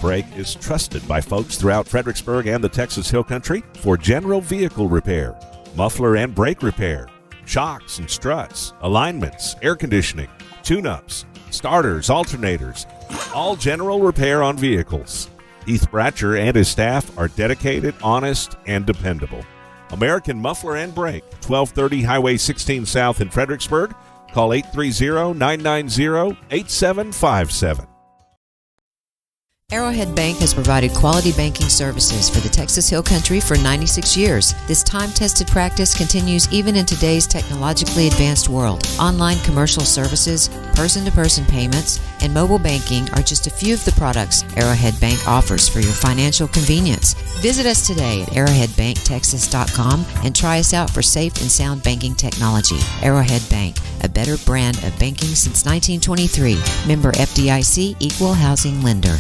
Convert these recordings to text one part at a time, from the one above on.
Brake is trusted by folks throughout Fredericksburg and the Texas Hill Country for general vehicle repair, muffler and brake repair, shocks and struts, alignments, air conditioning, tune-ups, starters, alternators, all general repair on vehicles. Heath Bratcher and his staff are dedicated, honest, and dependable. American Muffler and Brake, 1230 Highway 16 South in Fredericksburg. Call 830-990-8757. Arrowhead Bank has provided quality banking services for the Texas Hill Country for 96 years. This time-tested practice continues even in today's technologically advanced world. Online commercial services, person-to-person payments, and mobile banking are just a few of the products Arrowhead Bank offers for your financial convenience. Visit us today at arrowheadbanktexas.com and try us out for safe and sound banking technology. Arrowhead Bank, a better brand of banking since 1923. Member FDIC, Equal Housing Lender.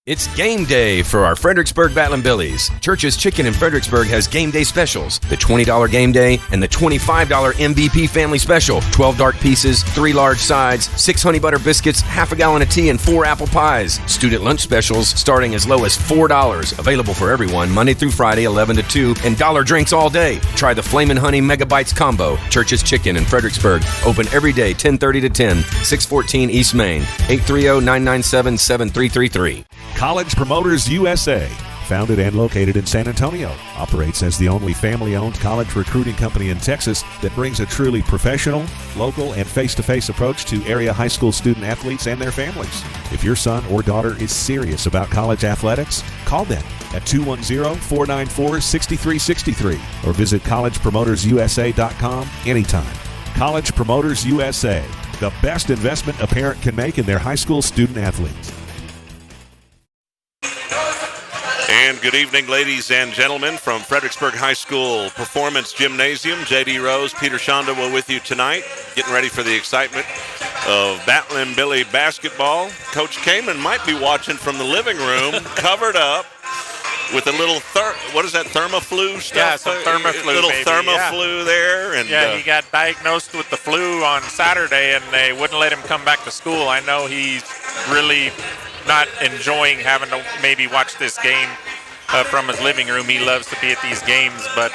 It's game day for our Fredericksburg Battlin Billies. Church's Chicken in Fredericksburg has game day specials. The $20 game day and the $25 MVP family special. 12 dark pieces, 3 large sides, 6 honey butter biscuits, half a gallon of tea, and 4 apple pies. Student lunch specials starting as low as $4. Available for everyone Monday through Friday, 11 to 2, and dollar drinks all day. Try the Flamin' Honey Megabites combo. Church's Chicken in Fredericksburg. Open every day, 10:30 to 10, 614 East Main, 830-997-7333. College Promoters USA, founded and located in San Antonio, operates as the only family-owned college recruiting company in Texas that brings a truly professional, local, and face-to-face approach to area high school student athletes and their families. If your son or daughter is serious about college athletics, call them at 210-494-6363 or visit collegepromotersusa.com anytime. College Promoters USA, the best investment a parent can make in their high school student athletes. And good evening, ladies and gentlemen, from Fredericksburg High School Performance Gymnasium. J.D. Rose, Peter Schandua with you tonight, getting ready for the excitement of Battlin Billie basketball. Coach Kamen might be watching from the living room, covered up with a little, what is that, Thermaflu stuff? Yeah, some Thermaflu, little baby, Thermaflu there. And he got diagnosed with the flu on Saturday, and they wouldn't let him come back to school. I know he's really not enjoying having to maybe watch this game from his living room. He loves to be at these games, but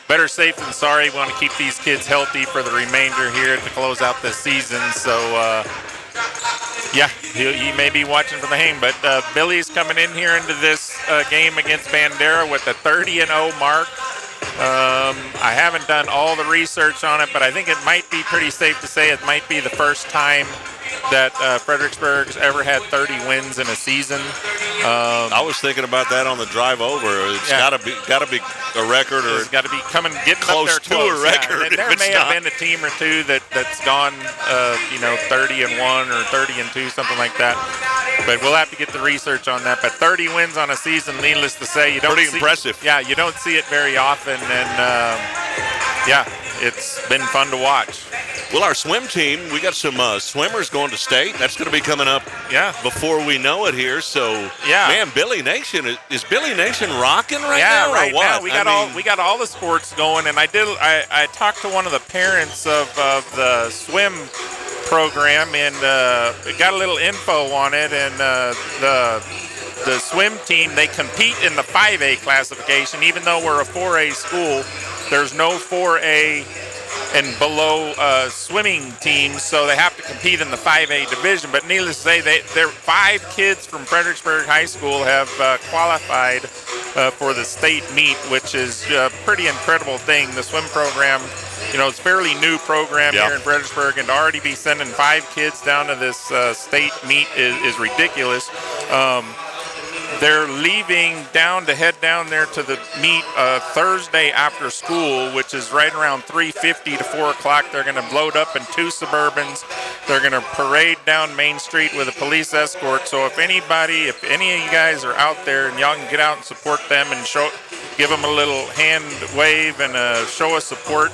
better safe than sorry. We want to keep these kids healthy for the remainder here to close out this season. So, he may be watching from the home, but Billie's coming in here into this game against Bandera with a 30-0 mark. I haven't done all the research on it, but I think it might be pretty safe to say it might be the first time that Fredericksburg's ever had 30 wins in a season. I was thinking about that on the drive over. It's got to be a record, or it's got to be getting close up there to a record. Yeah. There may have been a team or two that's gone, 30-1 or 30-2, something like that. But we'll have to get the research on that. But 30 wins on a season, needless to say, pretty impressive. Yeah, you don't see it very often, and it's been fun to watch. Well, our swim team, we got some swimmers going to state. That's going to be coming up before we know it here. So, man, Billie Nation, is Billie Nation rocking now? Yeah, right or what? now. We got all the sports going, and I talked to one of the parents of the swim program and got a little info on it, and the swim team, they compete in the 5A classification. Even though we're a 4A school, there's no 4A and below swimming teams, so they have to compete in the 5A division. But needless to say, there 5 kids from Fredericksburg High School have qualified for the state meet, which is a pretty incredible thing. The swim program, it's a fairly new program here in Fredericksburg, and to already be sending 5 kids down to this state meet is ridiculous. They're leaving to head down there to the meet Thursday after school, which is right around 3:50 to 4 o'clock. They're going to load up in 2 Suburbans. They're going to parade down Main Street with a police escort. So if any of you guys are out there and y'all can get out and support them and give them a little hand wave and a show of support,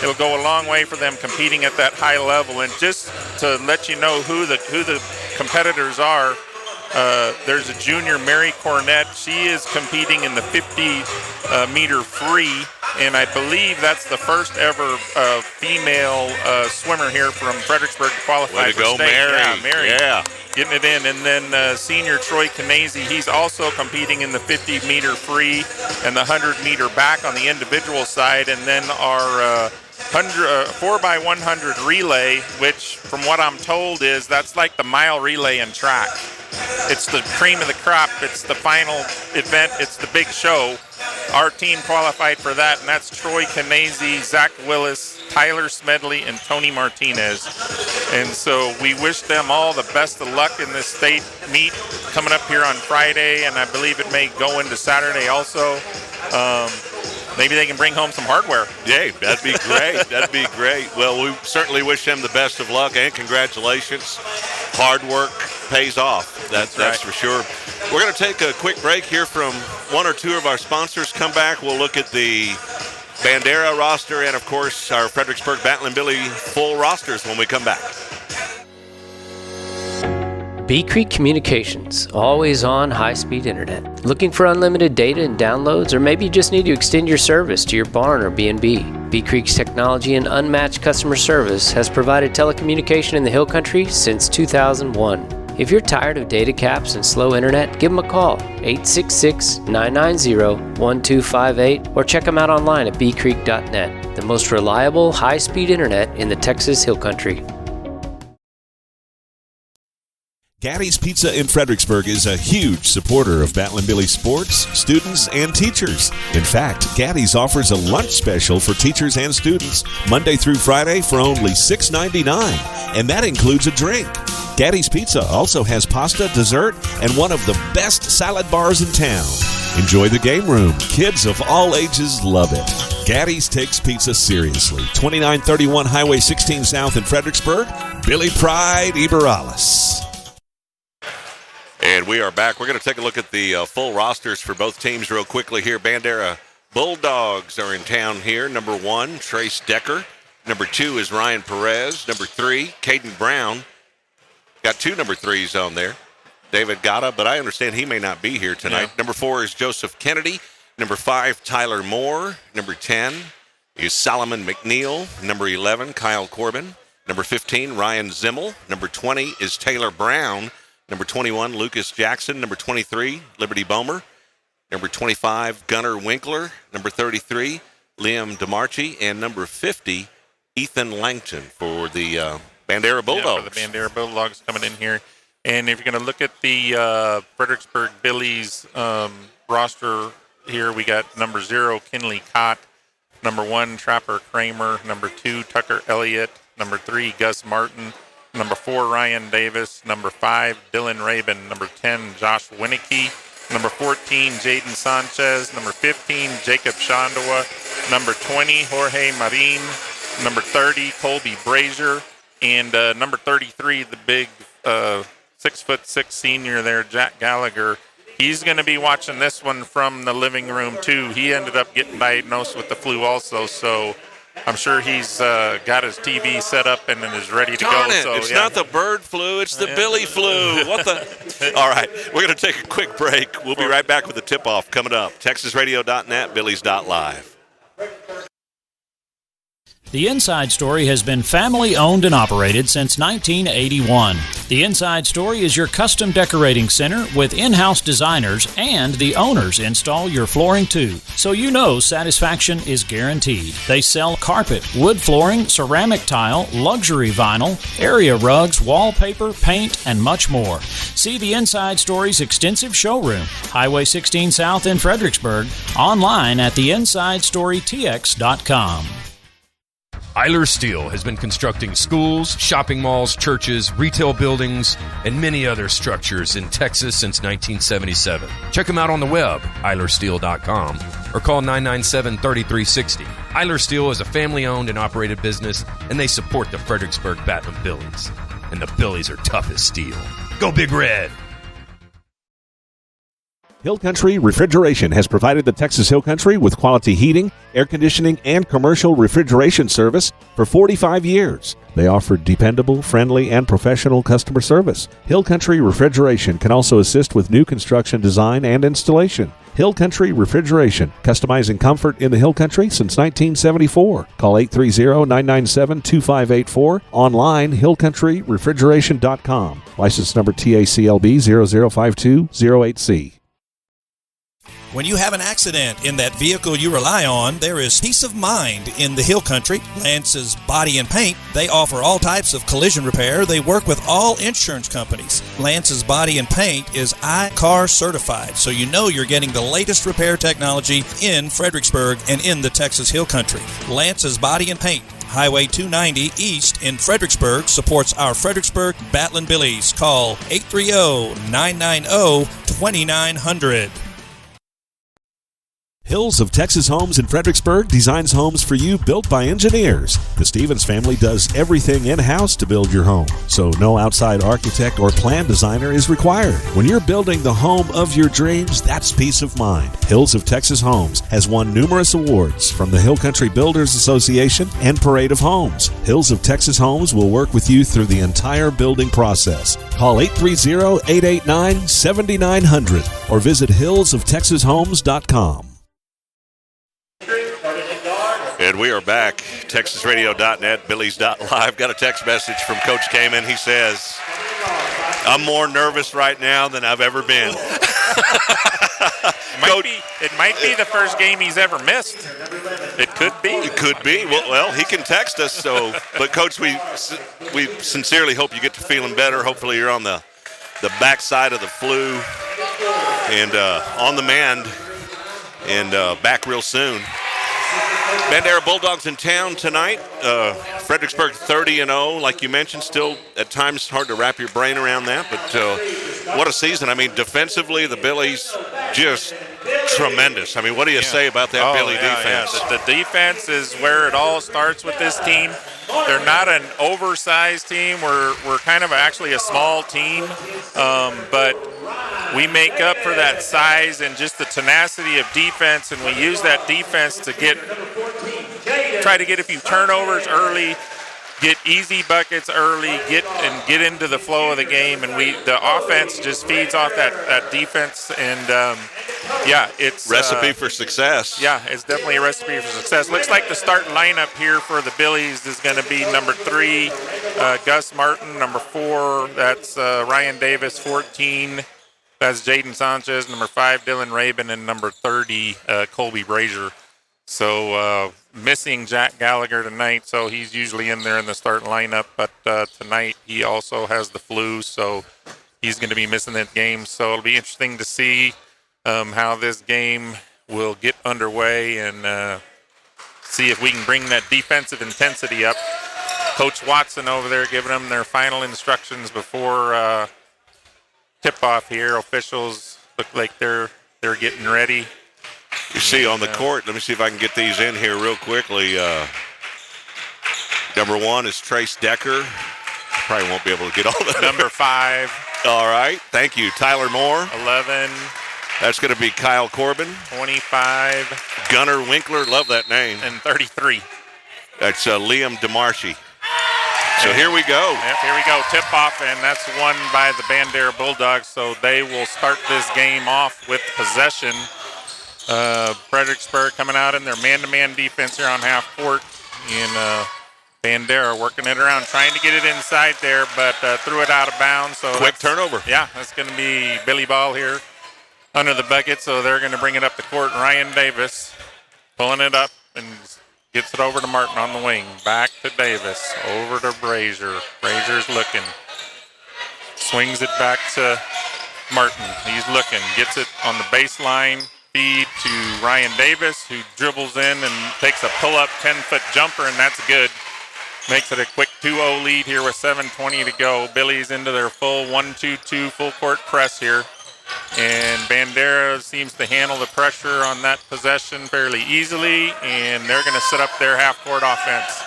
it'll go a long way for them competing at that high level. And just to let you know who the competitors are, there's a junior, Mary Cornett. She is competing in the 50-meter free, and I believe that's the first ever female swimmer here from Fredericksburg to qualify Way to for go, state. Mary. Yeah, Mary. Yeah. getting it in. And then senior Troy Canese, he's also competing in the 50-meter free and the 100-meter back on the individual side. And then our 4x100 relay, which from what I'm told that's like the mile relay in track. It's the cream of the crop. It's the final event. It's the big show. Our team qualified for that, and that's Troy Canese, Zach Willis, Tyler Smedley, and Tony Martinez. And so we wish them all the best of luck in this state meet coming up here on Friday, and I believe it may go into Saturday also. Maybe they can bring home some hardware. Yay, that'd be great. That'd be great. Well, we certainly wish them the best of luck and congratulations. Hard work pays off. That's for sure. We're going to take a quick break here from one or two of our sponsors. Come back, we'll look at the Bandera roster and, of course, our Fredericksburg Battlin Billie full rosters when we come back. Bee Creek Communications, always on high-speed internet. Looking for unlimited data and downloads, or maybe you just need to extend your service to your barn or B&B? Bee Creek's technology and unmatched customer service has provided telecommunication in the Hill Country since 2001. If you're tired of data caps and slow internet, give them a call, 866-990-1258, or check them out online at beecreek.net, the most reliable high-speed internet in the Texas Hill Country. Gaddy's Pizza in Fredericksburg is a huge supporter of Battlin Billie sports, students, and teachers. In fact, Gaddy's offers a lunch special for teachers and students Monday through Friday for only $6.99, and that includes a drink. Gaddy's Pizza also has pasta, dessert, and one of the best salad bars in town. Enjoy the game room. Kids of all ages love it. Gaddy's takes pizza seriously. 2931 Highway 16 South in Fredericksburg. Billy Pride, Iberales. And we are back. We're going to take a look at the full rosters for both teams real quickly here. Bandera Bulldogs are in town here. Number 1, Trace Decker. Number 2 is Ryan Perez. Number 3, Caden Brown. Got 2 number 3s on there. David Gata, but I understand he may not be here tonight. Yeah. Number 4 is Joseph Kennedy. Number 5, Tyler Moore. Number 10 is Solomon McNeil. Number 11, Kyle Corbin. Number 15, Ryan Zimmel. Number 20 is Taylor Brown. Number 21, Lucas Jackson. Number 23, Liberty Bomer. Number 25, Gunnar Winkler. Number 33, Liam DeMarchi. And number 50, Ethan Langton for the Bandera Bulldogs. Yeah, for the Bandera Bulldogs coming in here. And if you're going to look at the Fredericksburg Billie's roster here, we got number 0, Kinley Cott. Number 1, Trapper Kramer. Number 2, Tucker Elliott. Number 3, Gus Martin. Number 4, Ryan Davis. Number 5, Dylan Rabin. Number 10, Josh Winnicky. Number 14, Jaden Sanchez. Number 15, Jacob Schandua. Number 20, Jorge Marin. Number 30, Colby Brazier. And number 33, the big 6'6" senior there, Jack Gallagher. He's going to be watching this one from the living room, too. He ended up getting diagnosed with the flu also, so I'm sure he's got his TV set up and is ready to Darn go. It. So, it's not the bird flu, it's the Billy flu. What the? All right, we're going to take a quick break. We'll be right back with the tip-off coming up. TexasRadio.net, Billies.live. The Inside Story has been family-owned and operated since 1981. The Inside Story is your custom decorating center with in-house designers, and the owners install your flooring too, so you know satisfaction is guaranteed. They sell carpet, wood flooring, ceramic tile, luxury vinyl, area rugs, wallpaper, paint, and much more. See the Inside Story's extensive showroom, Highway 16 South in Fredericksburg, online at theinsidestorytx.com. Eiler Steel has been constructing schools, shopping malls, churches, retail buildings, and many other structures in Texas since 1977. Check them out on the web, eilersteel.com, or call 997-3360. Eiler Steel is a family-owned and operated business, and they support the Fredericksburg Battlin Billies. And the Billies are tough as steel. Go Big Red! Hill Country Refrigeration has provided the Texas Hill Country with quality heating, air conditioning, and commercial refrigeration service for 45 years. They offer dependable, friendly, and professional customer service. Hill Country Refrigeration can also assist with new construction design and installation. Hill Country Refrigeration, customizing comfort in the Hill Country since 1974. Call 830-997-2584. Online, hillcountryrefrigeration.com. License number TACLB 005208C. When you have an accident in that vehicle you rely on, there is peace of mind in the Hill Country. Lance's Body and Paint, they offer all types of collision repair. They work with all insurance companies. Lance's Body and Paint is I-CAR certified, so you know you're getting the latest repair technology in Fredericksburg and in the Texas Hill Country. Lance's Body and Paint, Highway 290 East in Fredericksburg, supports our Fredericksburg Battlin Billies. Call 830-990-2900. Hills of Texas Homes in Fredericksburg designs homes for you built by engineers. The Stevens family does everything in-house to build your home, so no outside architect or plan designer is required. When you're building the home of your dreams, that's peace of mind. Hills of Texas Homes has won numerous awards from the Hill Country Builders Association and Parade of Homes. Hills of Texas Homes will work with you through the entire building process. Call 830-889-7900 or visit hillsoftexashomes.com. And we are back. TexasRadio.net, Billies.live. Got a text message from Coach Kamen. He says, I'm more nervous right now than I've ever been. It might be the first game he's ever missed. It could be. It could be. Well, he can text us. So, but Coach, we sincerely hope you get to feeling better. Hopefully you're on the backside of the flu and on the mend and back real soon. Bandera Bulldogs in town tonight. Fredericksburg 30-0, like you mentioned. Still, at times, hard to wrap your brain around that. But what a season. I mean, defensively, the Billies just tremendous. I mean, what do you say about that Billy defense? Yeah. The defense is where it all starts with this team. They're not an oversized team. We're kind of actually a small team, but we make up for that size and just the tenacity of defense, and we use that defense to try to get a few turnovers early, get easy buckets early, get into the flow of the game, and the offense just feeds off that defense, and it's recipe for success. Yeah, it's definitely a recipe for success. Looks like the starting lineup here for the Billies is going to be number 3, Gus Martin, number 4, that's Ryan Davis, 14. That's Jaden Sanchez, number 5, Dylan Rabin, and number 30, Colby Brazier. So missing Jack Gallagher tonight, so he's usually in there in the starting lineup. But tonight he also has the flu, so he's going to be missing that game. So it'll be interesting to see how this game will get underway and see if we can bring that defensive intensity up. Coach Watson over there giving them their final instructions before tip-off here. Officials look like they're getting ready. You see on the court, let me see if I can get these in here real quickly. Number 1 is Trace Decker. Probably won't be able to get all that. Number 5. All right. Thank you. Tyler Moore. 11. That's going to be Kyle Corbin. 25. Gunnar Winkler. Love that name. And 33. That's Liam DeMarchi. So here we go. Yep, here we go. Tip-off, and that's won by the Bandera Bulldogs, so they will start this game off with possession. Fredericksburg coming out in their man-to-man defense here on half court. And Bandera working it around, trying to get it inside there, but threw it out of bounds. So quick turnover. Yeah, that's going to be Billy Ball here under the bucket, so they're going to bring it up the court. Ryan Davis pulling it up and gets it over to Martin on the wing. Back to Davis. Over to Brazier. Brazier's looking. Swings it back to Martin. He's looking. Gets it on the baseline. Feed to Ryan Davis, who dribbles in and takes a pull-up 10-foot jumper, and that's good. Makes it a quick 2-0 lead here with 7:20 to go. Billy's into their full 1-2-2 full-court press here. And Bandera seems to handle the pressure on that possession fairly easily, and they're going to set up their half-court offense.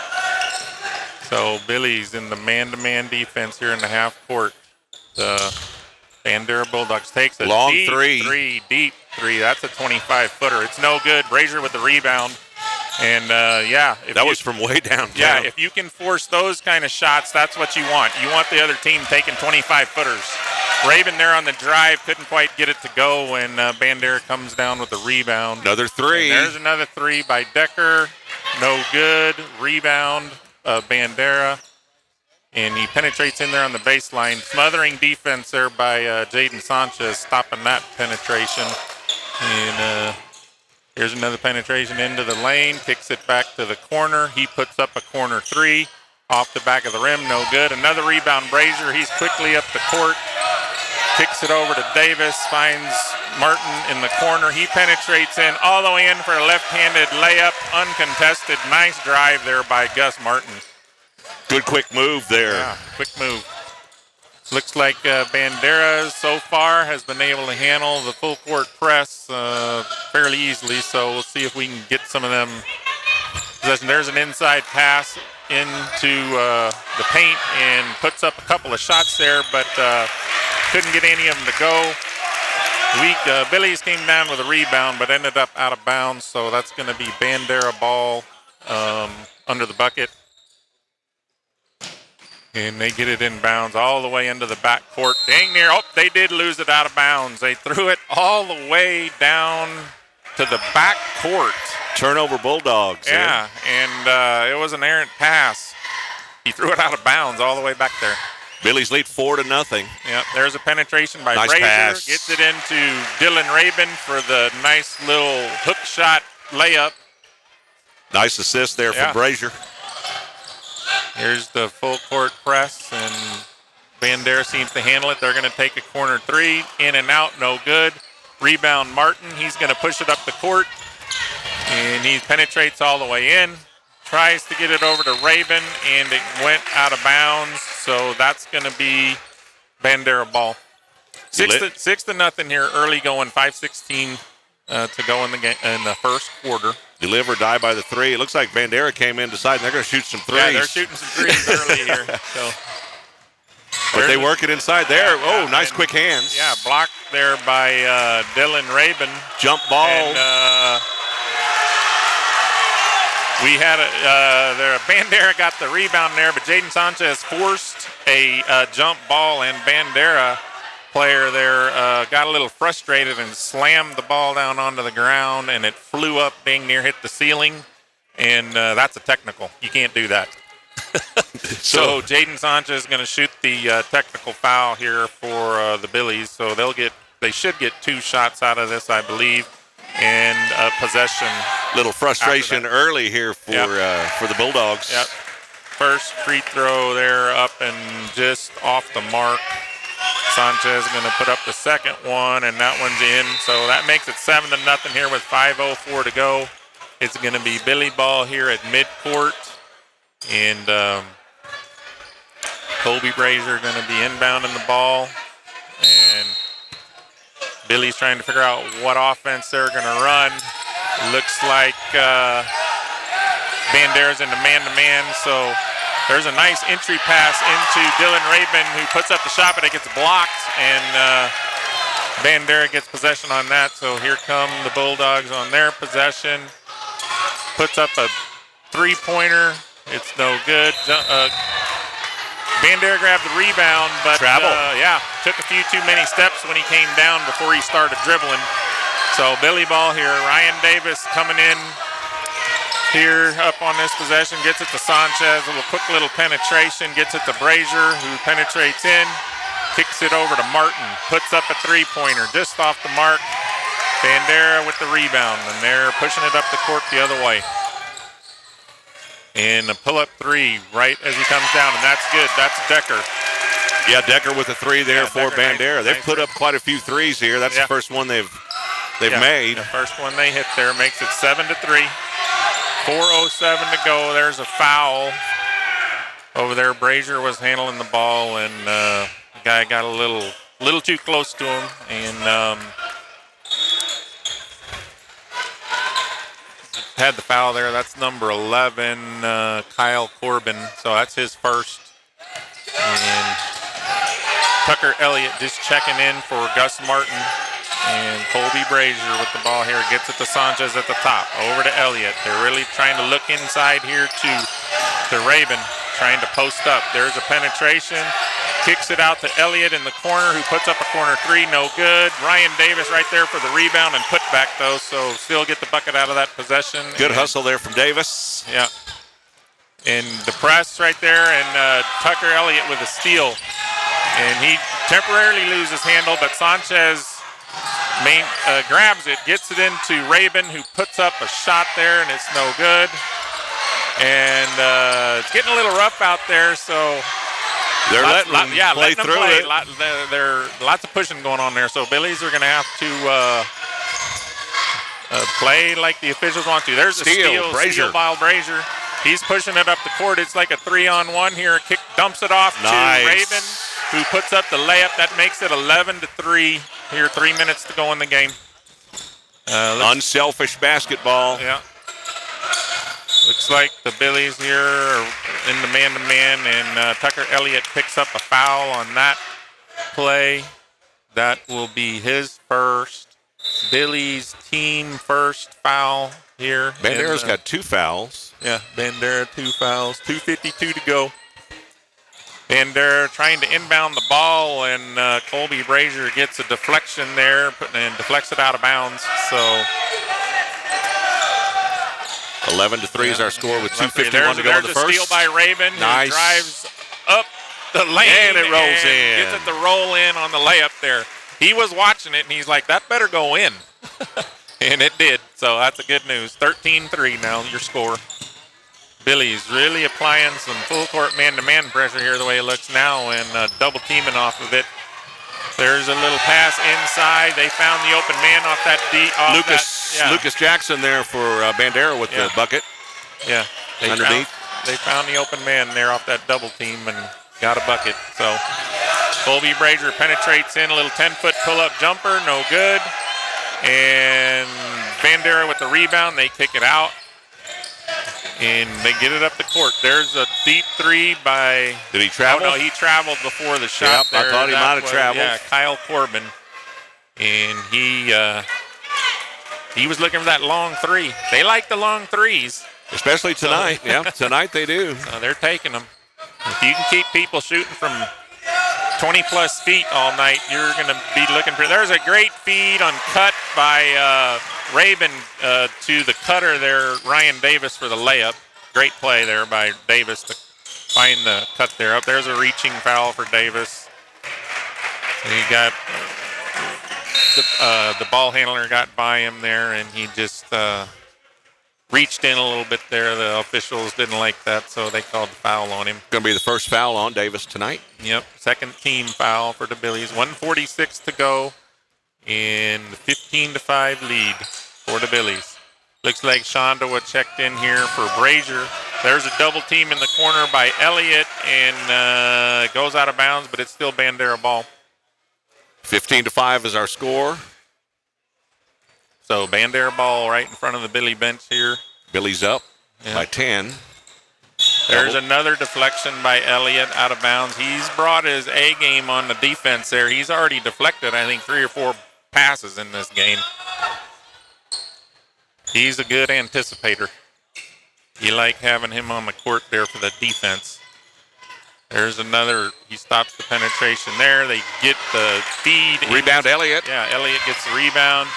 So Billy's in the man-to-man defense here in the half-court. The Bandera Bulldogs takes a long deep three. That's a 25-footer. It's no good. Brazier with the rebound. And, that was from way downtown. Yeah, if you can force those kind of shots, that's what you want. You want the other team taking 25-footers. Raven there on the drive couldn't quite get it to go when Bandera comes down with the rebound. Another three. And there's another three by Decker. No good. Rebound, Bandera. And he penetrates in there on the baseline. Smothering defense there by Jaden Sanchez, stopping that penetration. And here's another penetration into the lane. Kicks it back to the corner. He puts up a corner three. Off the back of the rim, no good. Another rebound, Brazier. He's quickly up the court. Kicks it over to Davis, finds Martin in the corner. He penetrates in all the way in for a left-handed layup, uncontested. Nice drive there by Gus Martin. Good quick move there. Yeah, quick move. Looks like Bandera so far has been able to handle the full court press fairly easily, so we'll see if we can get some of them possession. There's an inside pass into the paint and puts up a couple of shots there, but couldn't get any of them to go. Billies came down with a rebound, but ended up out of bounds, so that's going to be Bandera ball under the bucket. And they get it in bounds all the way into the backcourt. Dang near. Oh, they did lose it out of bounds. They threw it all the way down to the backcourt. Turnover Bulldogs. Yeah, and it was an errant pass. He threw it out of bounds all the way back there. Billy's lead 4-0. Yep, there's a penetration by Nice Brazier. pass. Gets it into Dylan Rabin for the nice little hook shot layup. Nice assist there from Brazier. Here's the full court press, and Bandera seems to handle it. They're going to take a corner three. In and out, no good. Rebound Martin. He's going to push it up the court, and he penetrates all the way in. Tries to get it over to Rabin, and it went out of bounds. So that's going to be Bandera ball. 6-0 here, early going, 5:16 to go in the game in the first quarter. You live or die by the three. It looks like Bandera came in deciding they're going to shoot some threes. Yeah, they're shooting some threes early here. So. But they work it inside there. Oh, nice quick hands. Yeah, blocked there by Dylan Rabin. Jump ball. And, we had Bandera got the rebound there, but Jaden Sanchez forced a jump ball, and Bandera player there got a little frustrated and slammed the ball down onto the ground, and it flew up, dang near hit the ceiling, and that's a technical. You can't do that. So Jaden Sanchez is going to shoot the technical foul here for the Billies. So they should get 2 shots out of this, I believe, and possession. Little frustration early here for the Bulldogs. Yep. First free throw there up and just off the mark. Sanchez is going to put up the second one, and that one's in. So that makes it 7-0 here with 5:04 to go. It's going to be Billy ball here at midcourt. And Colby Brazier going to be inbounding the ball. And Billy's trying to figure out what offense they're going to run. Looks like Bandera's into man-to-man. So there's a nice entry pass into Dylan Rabin, who puts up the shot, but it gets blocked. And Bandera gets possession on that. So here come the Bulldogs on their possession. Puts up a three-pointer. It's no good. Bandera grabbed the rebound, but took a few too many steps when he came down before he started dribbling. So Billy ball here. Ryan Davis coming in here up on this possession. Gets it to Sanchez. A quick little penetration. Gets it to Brazier, who penetrates in. Kicks it over to Martin. Puts up a three-pointer just off the mark. Bandera with the rebound, and they're pushing it up the court the other way. And a pull-up three right as he comes down, and that's good. That's Decker. Yeah, Decker with a three there for Decker, Bandera. They've put up quite a few threes here. That's the first one they've made. The first one they hit there makes it 7-3. 4:07 to go. There's a foul over there. Brazier was handling the ball, and the guy got a little too close to him, and had the foul there. That's number 11, Kyle Corbin. So that's his first. And Tucker Elliott just checking in for Gus Martin. And Colby Brazier with the ball here. Gets it to Sanchez at the top. Over to Elliott. They're really trying to look inside here to Rabin. Trying to post up. There's a penetration. Kicks it out to Elliott in the corner, who puts up a corner three, no good. Ryan Davis right there for the rebound and put back, though, so still get the bucket out of that possession. Good hustle there from Davis. Yeah. And the press right there, and Tucker Elliott with a steal. And he temporarily loses handle, but Sanchez grabs it, gets it into Rabin, who puts up a shot there, and it's no good. And it's getting a little rough out there, so they're letting them play through it. There lots of pushing going on there, so Billies are going to have to play like the officials want to. There's a steal by Brazier. He's pushing it up the court. It's like a 3-on-1 here. Kick dumps it off to Rabin, who puts up the layup. That makes it 11-3 here. 3 minutes to go in the game. Unselfish basketball. Yeah. Looks like the Billies here are in the man-to-man, and Tucker Elliott picks up a foul on that play. That will be his first. Billies team first foul here. Bandera's got 2 fouls. Yeah, Bandera 2 fouls. 2:52 to go. Bandera trying to inbound the ball, and Colby Brazier gets a deflection there and deflects it out of bounds. So 11-3 is our score with 2:51 to go in the first. There's a steal by Rabin, who drives up the lane. And it rolls in. Gets it to roll in on the layup there. He was watching it, and he's like, that better go in. And it did, so that's a good news. 13-3 now, your score. Billy's really applying some full-court man-to-man pressure here the way it looks now, and double teaming off of it. There's a little pass inside. They found the open man off that Lucas Jackson there for Bandera with the bucket. Yeah. Underneath. They found the open man there off that double team and got a bucket. So Colby Brazier penetrates in, a little 10-foot pull-up jumper, no good. And Bandera with the rebound, they kick it out. And they get it up the court. There's a deep three by... Did he travel? Oh, no, he traveled before the shot. Yep, I thought he might have traveled. Yeah, Kyle Corbin. And he was looking for that long three. They like the long threes. Especially tonight. Yeah, tonight they do. So they're taking them. If you can keep people shooting from 20-plus feet all night, you're going to be looking for... There's a great feed on cut by Rabin to the cutter there, Ryan Davis, for the layup. Great play there by Davis to find the cut there. Up there's a reaching foul for Davis. And he got... the ball handler got by him there, and he just reached in a little bit there. The officials didn't like that, so they called the foul on him. Going to be the first foul on Davis tonight. Yep, second team foul for the Billies. 1:46 to go in the 15-5 lead for the Billies. Looks like Schandua checked in here for Brazier. There's a double team in the corner by Elliott, and it goes out of bounds, but it's still Bandera ball. 15-5 is our score. So Bandera ball right in front of the Billy bench here. Billy's up by 10. There's another deflection by Elliott out of bounds. He's brought his A game on the defense there. He's already deflected, I think, 3 or 4 passes in this game. He's a good anticipator. You like having him on the court there for the defense. There's another, he stops the penetration there. They get the feed. Rebound, Elliott. Yeah, Elliott gets the rebound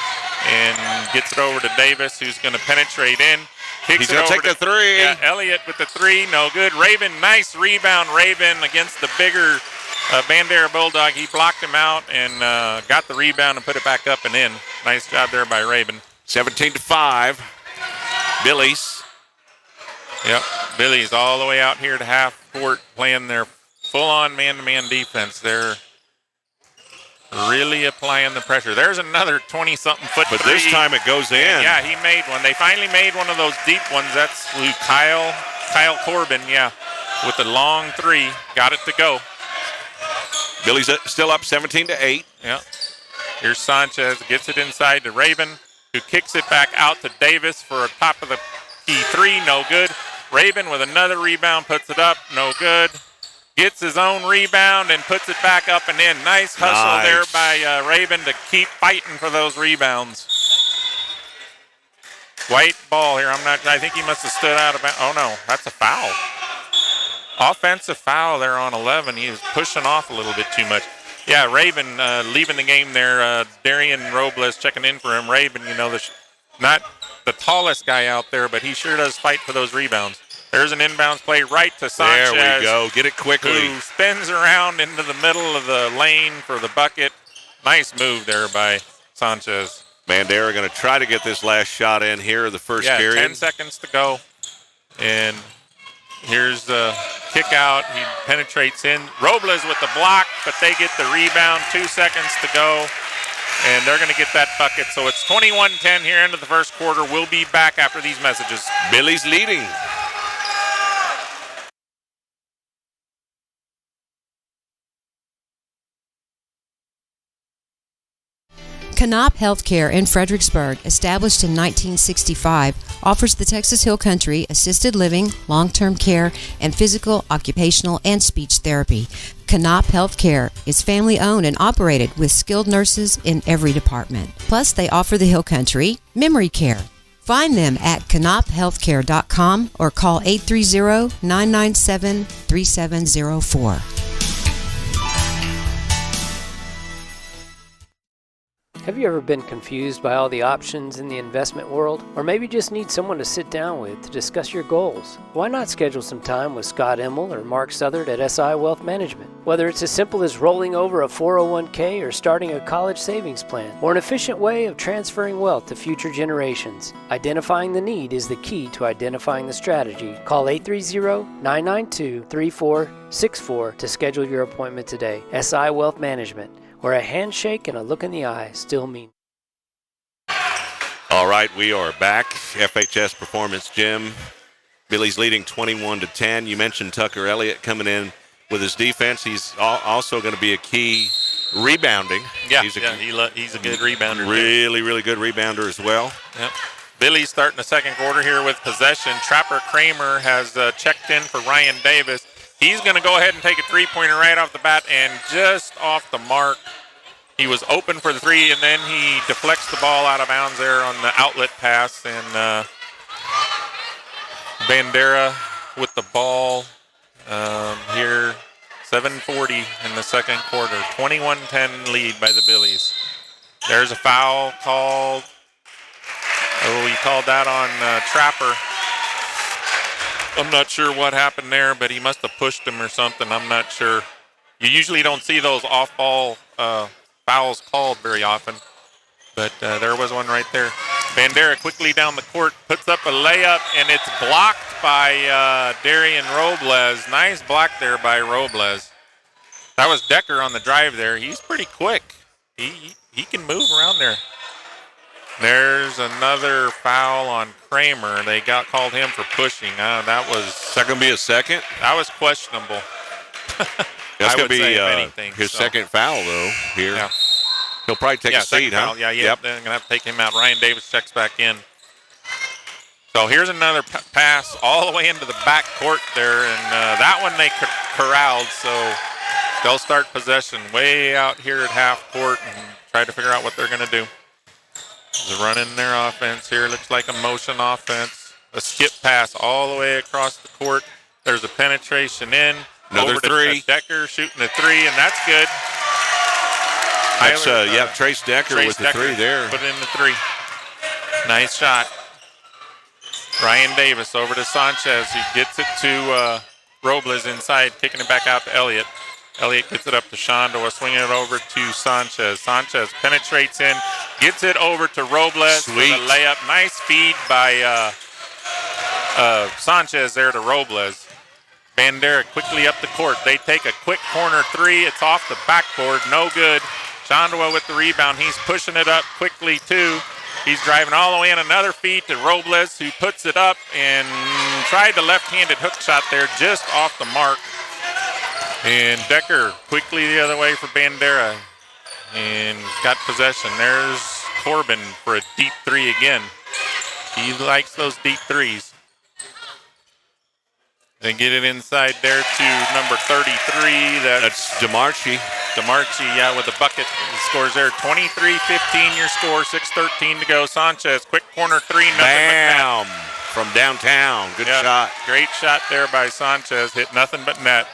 and gets it over to Davis, who's going to penetrate in. He's going to take the three. Yeah, Elliott with the three, no good. Rabin, nice rebound, Rabin against the bigger Bandera Bulldog. He blocked him out and got the rebound and put it back up and in. Nice job there by Rabin. 17-5. Billies. Yep, Billies all the way out here to half court playing their full-on man-to-man defense. They're really applying the pressure. There's another 20-something foot But three. this time it goes in. Yeah, he made one. They finally made one of those deep ones. That's who Kyle Corbin, with the long three. Got it to go. Billy's still up 17-8. Yeah. Here's Sanchez. Gets it inside to Rabin, who kicks it back out to Davis for a top of the key three. No good. Rabin with another rebound, puts it up. No good. Gets his own rebound and puts it back up and in. Nice hustle there by Rabin to keep fighting for those rebounds. White ball here. I think he must have stood out of bounds. Oh, no. That's a foul. Offensive foul there on 11. He was pushing off a little bit too much. Yeah, Raven leaving the game there. Darian Robles checking in for him. Raven, not the tallest guy out there, but he sure does fight for those rebounds. There's an inbounds play right to Sanchez. There we go. Get it quickly. Who spins around into the middle of the lane for the bucket. Nice move there by Sanchez. Bandera going to try to get this last shot in here, the first period. 10 seconds to go. And here's the kick out. He penetrates in. Robles with the block, but they get the rebound. 2 seconds to go. And they're going to get that bucket. So it's 21-10 here into the first quarter. We'll be back after these messages. Billie's leading. Canop Healthcare in Fredericksburg, established in 1965, offers the Texas Hill Country assisted living, long-term care, and physical, occupational, and speech therapy. Canop Healthcare is family-owned and operated with skilled nurses in every department. Plus, they offer the Hill Country memory care. Find them at canophealthcare.com or call 830-997-3704. Have you ever been confused by all the options in the investment world? Or maybe just need someone to sit down with to discuss your goals? Why not schedule some time with Scott Immel or Mark Southard at SI Wealth Management? Whether it's as simple as rolling over a 401k or starting a college savings plan, or an efficient way of transferring wealth to future generations, identifying the need is the key to identifying the strategy. Call 830-992-3464 to schedule your appointment today. SI Wealth Management, where a handshake and a look in the eye still mean. All right, we are back. FHS Performance Gym. Billie's leading 21-10. You mentioned Tucker Elliott coming in with his defense. He's also going to be a key rebounding. Yeah, he's a good rebounder. Really, really good rebounder as well. Yep. Billie's starting the second quarter here with possession. Trapper Kramer has checked in for Ryan Davis. He's going to go ahead and take a three-pointer right off the bat, and just off the mark. He was open for the three, and then he deflects the ball out of bounds there on the outlet pass. And Bandera with the ball here. 7:40 in the second quarter. 21-10 lead by the Billies. There's a foul called. Oh, he called that on Trapper. I'm not sure what happened there, but he must have pushed him or something. I'm not sure. You usually don't see those off-ball fouls called very often, but there was one right there. Bandera quickly down the court, puts up a layup, and it's blocked by Darian Robles. Nice block there by Robles. That was Decker on the drive there. He's pretty quick. He can move around there. There's another foul on Kramer. They called him for pushing. That was going to be a second? That was questionable. That's going to be his second foul, though, here. Yeah. He'll probably take a seat, huh? Foul. Yeah, yep. They're going to have to take him out. Ryan Davis checks back in. So here's another pass all the way into the back court there, and that one they corralled, so they'll start possession way out here at half court and try to figure out what they're going to do. They're running their offense here. Looks like a motion offense. A skip pass all the way across the court. There's a penetration in. Another three. Decker shooting a three, and that's good. That's, Trace Decker with the three there. Put in the three. Nice shot. Ryan Davis over to Sanchez. He gets it to Robles inside, kicking it back out to Elliott. Elliott gets it up to Schandua, swinging it over to Sanchez. Sanchez penetrates in, gets it over to Robles for the layup. Nice feed by Sanchez there to Robles. Bandera quickly up the court. They take a quick corner three. It's off the backboard. No good. Schandua with the rebound. He's pushing it up quickly, too. He's driving all the way in. Another feed to Robles, who puts it up and tried the left-handed hook shot there just off the mark. And Decker quickly the other way for Bandera. And got possession. There's Corbin for a deep three again. He likes those deep threes. They get it inside there to number 33. That's DeMarchi. DeMarchi, with a bucket. He scores there. 23-15 your score. 6:13 to go. Sanchez, quick corner three. Bam! from downtown. Good shot. Great shot there by Sanchez. Hit nothing but net.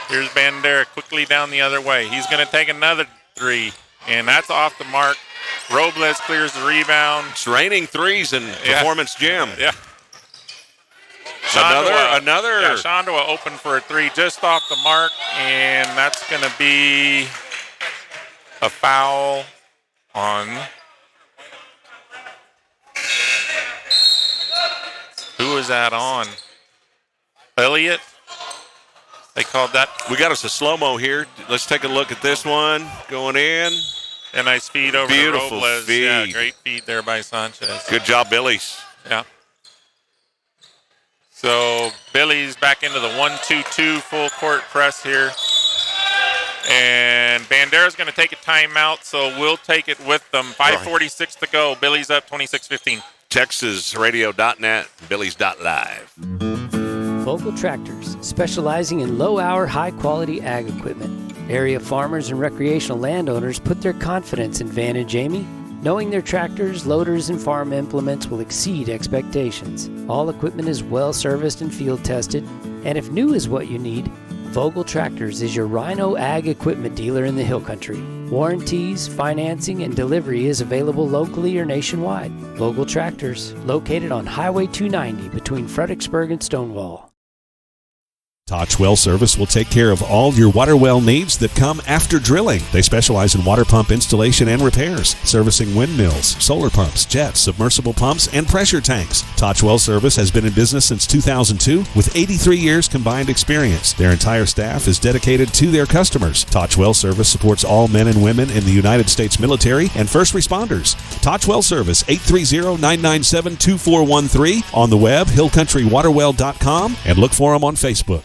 Here's Bandera quickly down the other way. He's going to take another three, and that's off the mark. Robles clears the rebound. It's raining threes in Performance Gym. Yeah. Another. Yeah, Schandua open for a three just off the mark, and that's going to be a foul on. Who is that on? Elliott? They called that. We got us a slow-mo here. Let's take a look at this one. Going in. A nice feed over Beautiful to Robles. feed. Yeah, great feed there by Sanchez. Good job, Billies. Yeah. So Billie's back into the 1-2-2 full court press here. And Bandera's going to take a timeout, so we'll take it with them. 5:46 to go. Billie's up 26-15. TexasRadio.net, Billies.live. Vogel Tractors, specializing in low-hour, high-quality ag equipment. Area farmers and recreational landowners put their confidence in Van and Jamie, knowing their tractors, loaders, and farm implements will exceed expectations. All equipment is well-serviced and field-tested, and if new is what you need, Vogel Tractors is your Rhino Ag equipment dealer in the Hill Country. Warranties, financing, and delivery is available locally or nationwide. Vogel Tractors, located on Highway 290 between Fredericksburg and Stonewall. Toch Well Service will take care of all your water well needs that come after drilling. They specialize in water pump installation and repairs, servicing windmills, solar pumps, jets, submersible pumps, and pressure tanks. Toch Well Service has been in business since 2002 with 83 years combined experience. Their entire staff is dedicated to their customers. Toch Well Service supports all men and women in the United States military and first responders. Toch Well Service, 830-997-2413. On the web, hillcountrywaterwell.com, and look for them on Facebook.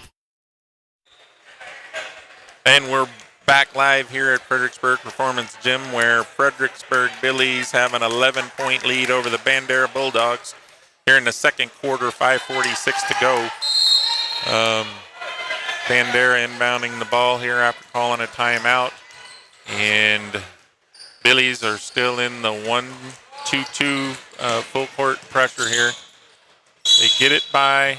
And we're back live here at Fredericksburg Performance Gym, where Fredericksburg Billies have an 11-point lead over the Bandera Bulldogs here in the second quarter, 5:46 to go. Bandera inbounding the ball here after calling a timeout. And Billies are still in the 1-2-2 full court pressure here. They get it by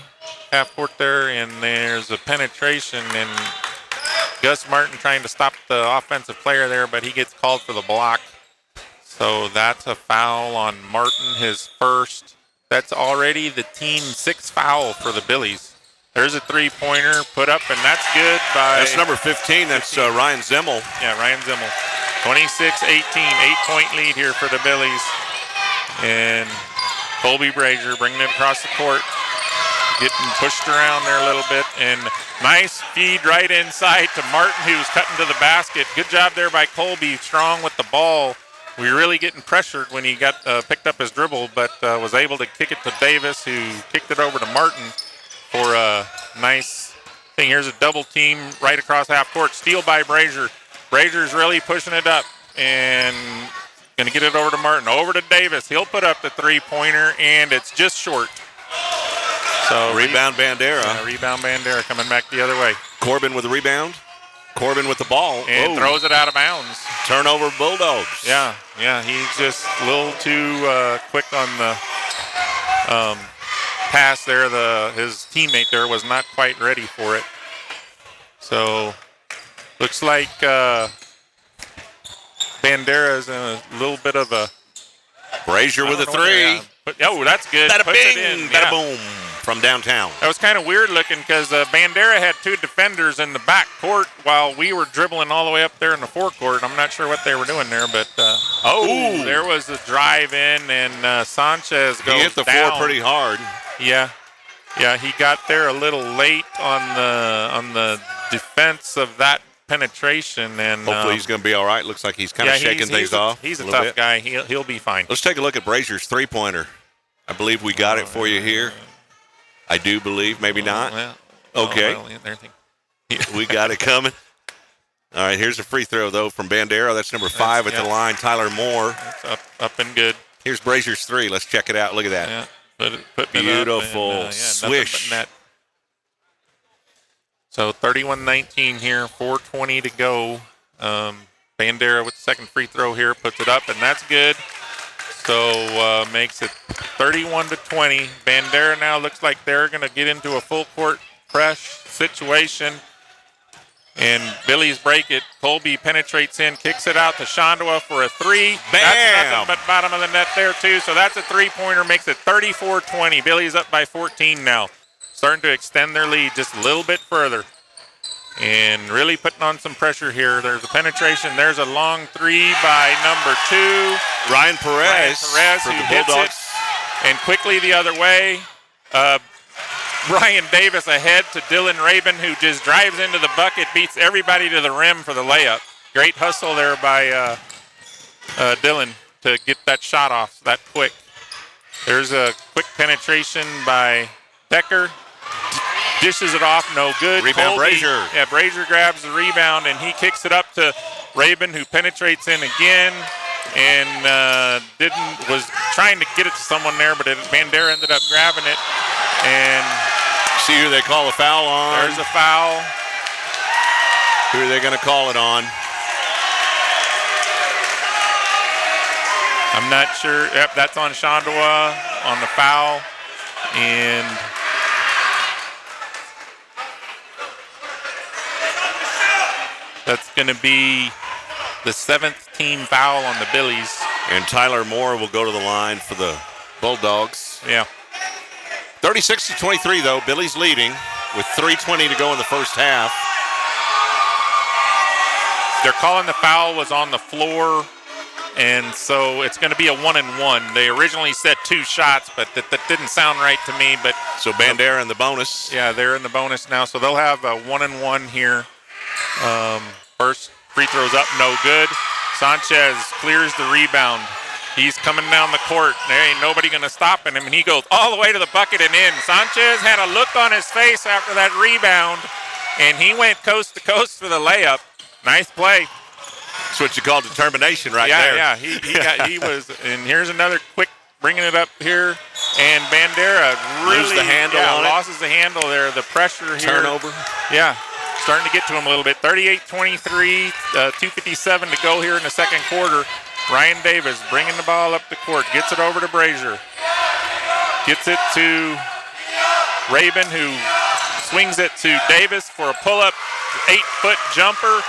half court there, and there's a penetration, and Gus Martin trying to stop the offensive player there, but he gets called for the block. So that's a foul on Martin, his first. That's already the team 6th foul for the Billies. There's a three-pointer put up, and that's good by... That's number 15. That's Ryan Zimmel. Yeah, Ryan Zimmel. 26-18, 8-point lead here for the Billies. And Colby Brazier bringing it across the court. Getting pushed around there a little bit, and nice feed right inside to Martin, who's cutting to the basket. Good job there by Colby, strong with the ball. We were really getting pressured when he got picked up his dribble, but was able to kick it to Davis, who kicked it over to Martin for a nice thing. Here's a double team right across half court. Steal by Brazier. Brazier's really pushing it up and going to get it over to Martin. Over to Davis. He'll put up the three-pointer, and it's just short. So rebound Bandera. Yeah, rebound Bandera coming back the other way. Corbin with the rebound. Corbin with the ball. And throws it out of bounds. Turnover Bulldogs. Yeah, he's just a little too quick on the pass there. His teammate there was not quite ready for it. So looks like Bandera is in a little bit of a... Brazier with a three. That's good. Bada Puts bing, it in. bada boom. From downtown. That was kind of weird looking because Bandera had two defenders in the back court while we were dribbling all the way up there in the forecourt. I'm not sure what they were doing there, but there was a drive in, and Sanchez goes down. He hit the floor pretty hard. Yeah, he got there a little late on the defense of that penetration, and hopefully he's going to be all right. Looks like he's kind of shaking things off. He's a tough guy. He'll be fine. Let's take a look at Brazier's three-pointer. I believe we got it for you here. I do believe, maybe not. Okay. We got it coming. All right, here's a free throw, though, from Bandera. That's number 5 at the line, Tyler Moore. That's up and good. Here's Brazier's three. Let's check it out. Look at that. Yeah, put beautiful it up and, swish. Net. So 31-19 here, 4:20 to go. Bandera with the second free throw here, puts it up, and that's good. So makes it 31-20. Bandera now looks like they're going to get into a full court press situation. And Billy's break it. Colby penetrates in, kicks it out to Schandua for a three. Bam! That's nothing but bottom of the net there, too. So that's a three-pointer, makes it 34-20. Billy's up by 14 now. Starting to extend their lead just a little bit further. And really putting on some pressure here. There's a penetration. There's a long three by number 2. Ryan Perez for who the hits Bulldogs. it. And quickly the other way. Brian Davis ahead to Dylan Rabin, who just drives into the bucket, beats everybody to the rim for the layup. Great hustle there by Dylan to get that shot off that quick. There's a quick penetration by Decker. Dishes it off, no good. Rebound, Brazier. Yeah, Brazier grabs the rebound, and he kicks it up to Rabin, who penetrates in again. And was trying to get it to someone there, but Bandera ended up grabbing it. And see who they call a foul on. There's a foul. Who are they going to call it on? I'm not sure. Yep, that's on Schandua on the foul. And that's going to be the 7th team foul on the Billies. And Tyler Moore will go to the line for the Bulldogs. Yeah. 36-23, though. Billy's leading with 3:20 to go in the first half. They're calling the foul was on the floor, and so it's going to be a 1-and-1. They originally said 2 shots, but that didn't sound right to me. But so Bandera in the bonus. Yeah, they're in the bonus now, so they'll have a 1-and-1 here. First free throw's up, no good. Sanchez clears the rebound. He's coming down the court. There ain't nobody going to stop him, and he goes all the way to the bucket and in. Sanchez had a look on his face after that rebound, and he went coast to coast for the layup. Nice play. That's what you call determination right there. Yeah, he was. And here's another quick bringing it up here, and Bandera really loses the handle on it. Loses the handle there. The pressure here. Turnover. Yeah. Starting to get to him a little bit. 38-23, 2:57 to go here in the second quarter. Ryan Davis bringing the ball up the court, gets it over to Brazier. Gets it to Rabin, who swings it to Davis for a pull-up 8-foot jumper.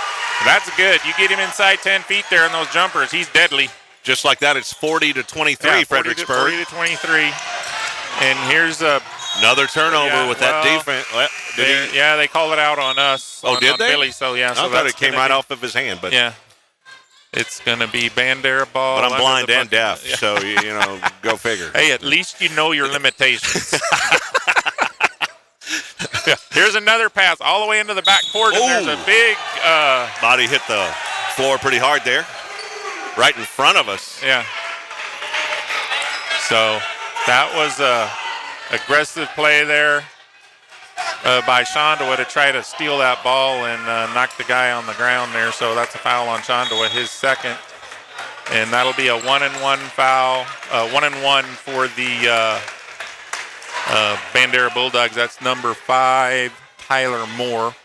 That's good. You get him inside 10 feet there in those jumpers. He's deadly. Just like that, it's 40-23, Fredericksburg. 40-23. And here's another turnover with that defense. They call it out on us. Oh, did on they? Billy, so yeah. I thought it came right off of his hand, but yeah. It's going to be Bandera ball. But I'm blind and deaf, so, go figure. Hey, at least you know your limitations. Here's another pass all the way into the back court, and there's a big body hit the floor pretty hard there, right in front of us. Yeah. So that was a aggressive play there by Schandua to try to steal that ball and knock the guy on the ground there. So that's a foul on Schandua, his second. And that'll be a 1-and-1 foul, 1-and-1 for the Bandera Bulldogs. That's number 5, Tyler Moore,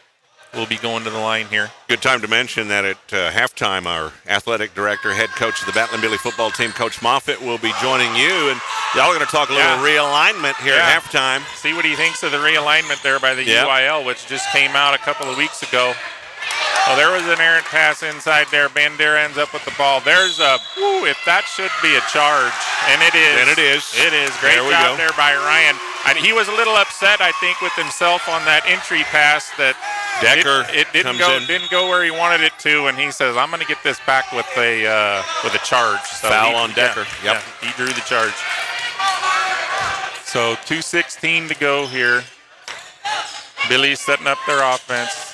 will be going to the line here. Good time to mention that at halftime, our athletic director, head coach of the Battlin Billie football team, Coach Moffitt, will be joining you. And y'all are going to talk a little realignment here at halftime. See what he thinks of the realignment there by the UIL, which just came out a couple of weeks ago. Oh, there was an errant pass inside there. Bandera ends up with the ball. There's if that should be a charge. And it is. And it is. It is. Great job there by Ryan. He was a little upset, I think, with himself on that entry pass that Decker didn't go where he wanted it to, and he says, I'm going to get this back with a charge. So foul on Decker. Yeah, he drew the charge. So 2:16 to go here. Billy's setting up their offense.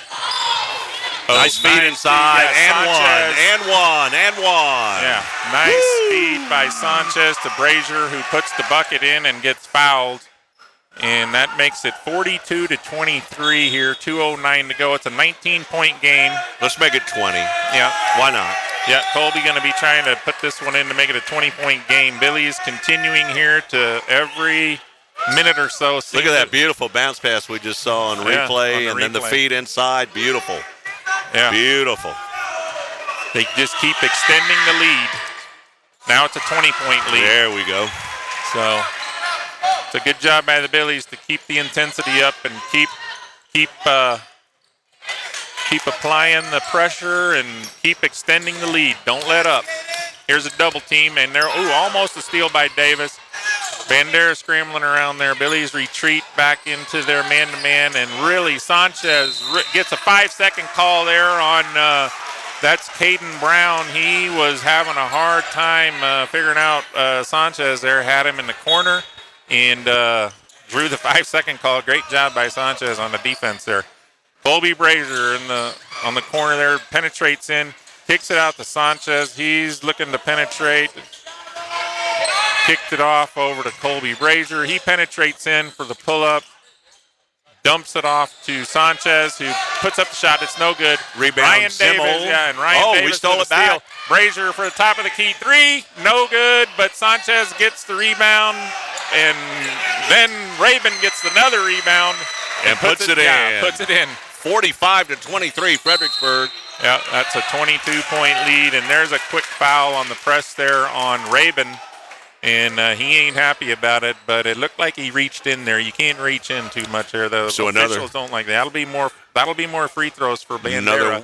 Nice feed inside, and one. Yeah, nice feed by Sanchez to Brazier, who puts the bucket in and gets fouled. And that makes it 42-23 here, 2:09 to go. It's a 19-point game. Let's make it 20. Yeah. Why not? Yeah, Colby going to be trying to put this one in to make it a 20-point game. Billy is continuing here to every minute or so. Look at that beautiful bounce pass we just saw on replay, and then the feed inside. Beautiful. Yeah. Beautiful. They just keep extending the lead. Now it's a 20-point lead. There we go. So It's a good job by the Billies to keep the intensity up and keep applying the pressure and keep extending the lead. Don't let up. Here's a double team, and they're almost a steal by Davis. Bandera scrambling around there. Billies retreat back into their man-to-man, and really Sanchez gets a 5-second call there on that's Caden Brown. He was having a hard time figuring out Sanchez there, had him in the corner, and drew the 5-second call. Great job by Sanchez on the defense there. Colby Brazier on the corner there, penetrates in, kicks it out to Sanchez. He's looking to penetrate. Kicked it off over to Colby Brazier. He penetrates in for the pull-up. Dumps it off to Sanchez, who puts up the shot. It's no good. Rebound, Ryan Simmel. Davis, and Ryan Davis we stole it steal. back. Brazier for the top of the key. 3, no good, but Sanchez gets the rebound, and then Rabin gets another rebound. And puts it in. Yeah, puts it in. 45-23, Fredericksburg. Yeah, that's a 22-point lead, and there's a quick foul on the press there on Rabin. And he ain't happy about it, but it looked like he reached in there. You can't reach in too much there, though. So officials don't like that. That'll be more free throws for Bandera.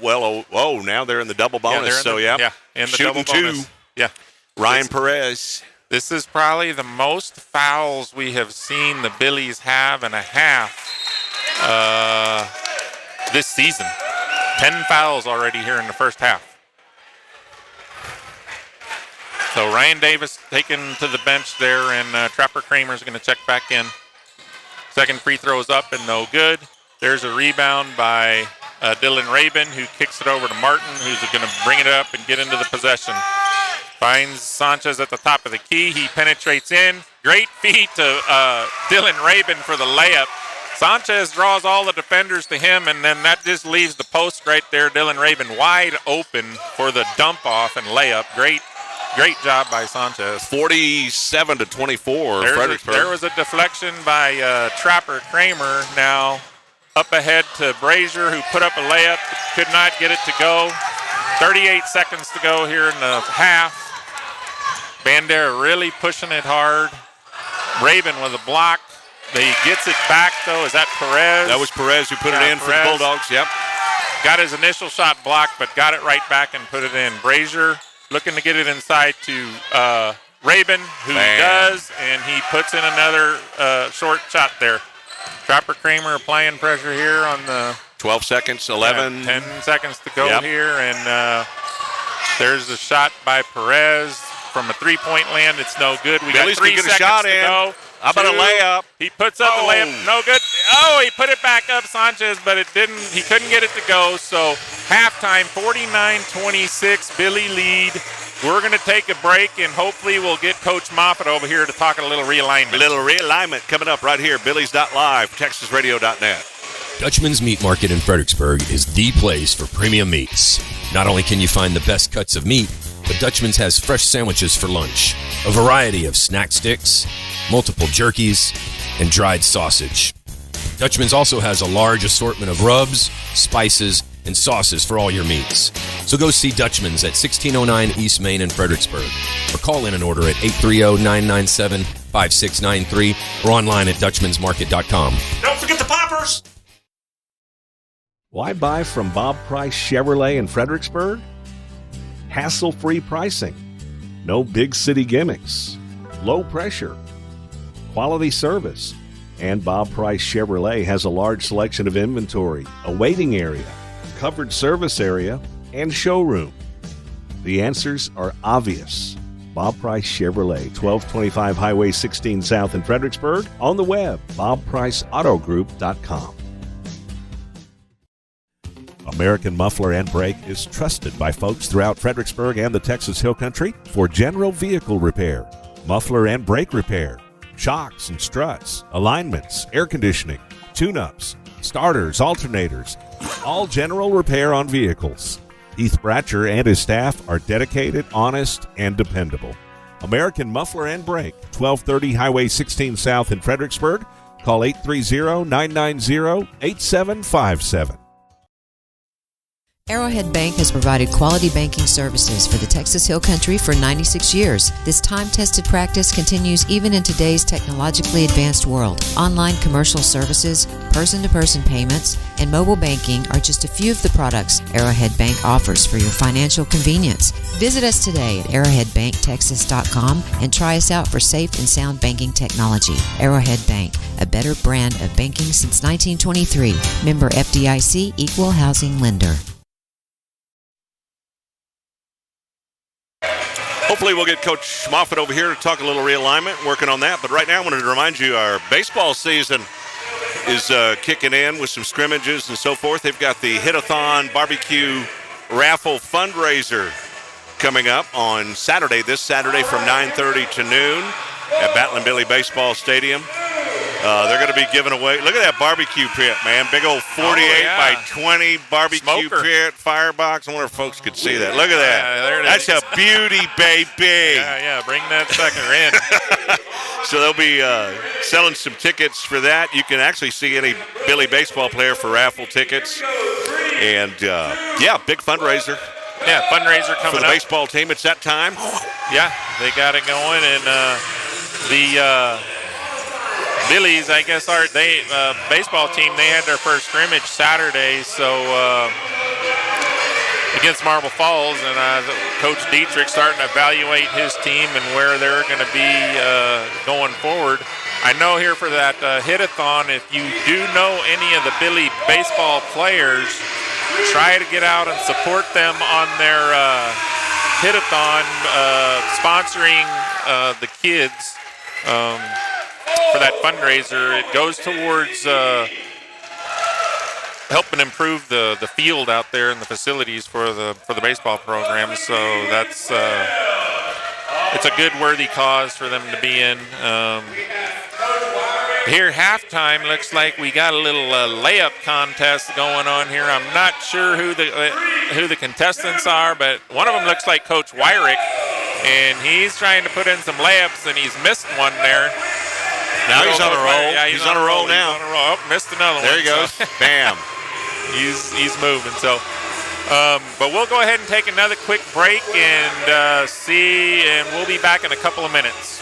Now they're in the double bonus. Yeah, in the double bonus. Two. Yeah. Ryan Perez. This is probably the most fouls we have seen the Billies have in a half this season. 10 fouls already here in the first half. So Ryan Davis taken to the bench there, and Trapper Kramer's going to check back in. Second free throw is up and no good. There's a rebound by Dylan Rabin, who kicks it over to Martin, who's going to bring it up and get into the possession. Finds Sanchez at the top of the key. He penetrates in. Great feed to Dylan Rabin for the layup. Sanchez draws all the defenders to him, and then that just leaves the post right there. Dylan Rabin wide open for the dump off and layup. Great job by Sanchez. 47-24, Fredericksburg. There was a deflection by Trapper Kramer. Now up ahead to Brazier, who put up a layup, could not get it to go. 38 seconds to go here in the half. Bandera really pushing it hard. Rabin with a block. He gets it back, though. Is that Perez? That was Perez who put it in for the Bulldogs. Yep. Got his initial shot blocked, but got it right back and put it in. Brazier looking to get it inside to Rabin, who does, and he puts in another short shot there. Trapper Kramer applying pressure here on the 12 seconds, 11. 10 seconds to go here, and there's a shot by Perez from a three-point land. It's no good. We got 3 seconds to go. How about a layup? He puts up the layup. No good. Oh, he put it back up, Sanchez, but it didn't. He couldn't get it to go. So halftime, 49-26, Billy lead. We're going to take a break, and hopefully we'll get Coach Moffitt over here to talk a little realignment. A little realignment coming up right here. Billies.live, TexasRadio.net. Dutchman's Meat Market in Fredericksburg is the place for premium meats. Not only can you find the best cuts of meat, but Dutchman's has fresh sandwiches for lunch, a variety of snack sticks, multiple jerkies, and dried sausage. Dutchman's also has a large assortment of rubs, spices, and sauces for all your meats. So go see Dutchman's at 1609 East Main in Fredericksburg, or call in an order at 830-997-5693 or online at dutchmansmarket.com. Don't forget the poppers! Why buy from Bob Price Chevrolet in Fredericksburg? Hassle-free pricing, no big city gimmicks, low pressure, quality service, and Bob Price Chevrolet has a large selection of inventory, a waiting area, covered service area, and showroom. The answers are obvious. Bob Price Chevrolet, 1225 Highway 16 South in Fredericksburg, on the web, bobpriceautogroup.com. American Muffler and Brake is trusted by folks throughout Fredericksburg and the Texas Hill Country for general vehicle repair, muffler and brake repair, shocks and struts, alignments, air conditioning, tune-ups, starters, alternators, all general repair on vehicles. Heath Bratcher and his staff are dedicated, honest, and dependable. American Muffler and Brake, 1230 Highway 16 South in Fredericksburg. Call 830-990-8757. Arrowhead Bank has provided quality banking services for the Texas Hill Country for 96 years. This time-tested practice continues even in today's technologically advanced world. Online commercial services, person-to-person payments, and mobile banking are just a few of the products Arrowhead Bank offers for your financial convenience. Visit us today at arrowheadbanktexas.com and try us out for safe and sound banking technology. Arrowhead Bank, a better brand of banking since 1923. Member FDIC, Equal Housing Lender. Hopefully we'll get Coach Moffitt over here to talk a little realignment, working on that. But right now I wanted to remind you our baseball season is kicking in with some scrimmages and so forth. They've got the Hit-a-thon barbecue raffle fundraiser coming up on Saturday, this Saturday from 9:30 to noon at Battlin Billie Baseball Stadium. They're going to be giving away, look at that barbecue pit, man. Big old 48 by 20 barbecue pit, firebox. I wonder if folks could see that. Look at that. There it That's is. a beauty, baby. Yeah, bring that sucker in. So they'll be selling some tickets for that. You can actually see any Billie baseball player for raffle tickets. And, big fundraiser. Yeah, fundraiser coming for the up. baseball team. It's that time. Yeah, they got it going. And the Billies, I guess, baseball team, they had their first scrimmage Saturday, so against Marble Falls, and Coach Dietrich starting to evaluate his team and where they're going to be going forward. I know here for that hit-a-thon, if you do know any of the Billie baseball players, try to get out and support them on their hit-a-thon, sponsoring the kids. For that fundraiser, it goes towards helping improve the field out there and the facilities for the baseball program. So that's it's a good, worthy cause for them to be in. Here, halftime looks like we got a little layup contest going on here. I'm not sure who the contestants are, but one of them looks like Coach Wyrick, and he's trying to put in some layups, and he's missed one there. Now he's on a roll. Yeah, he's on a roll now. He's on a roll. Oh, missed another one. There he goes. Bam. He's moving. So, but we'll go ahead and take another quick break and see, and we'll be back in a couple of minutes.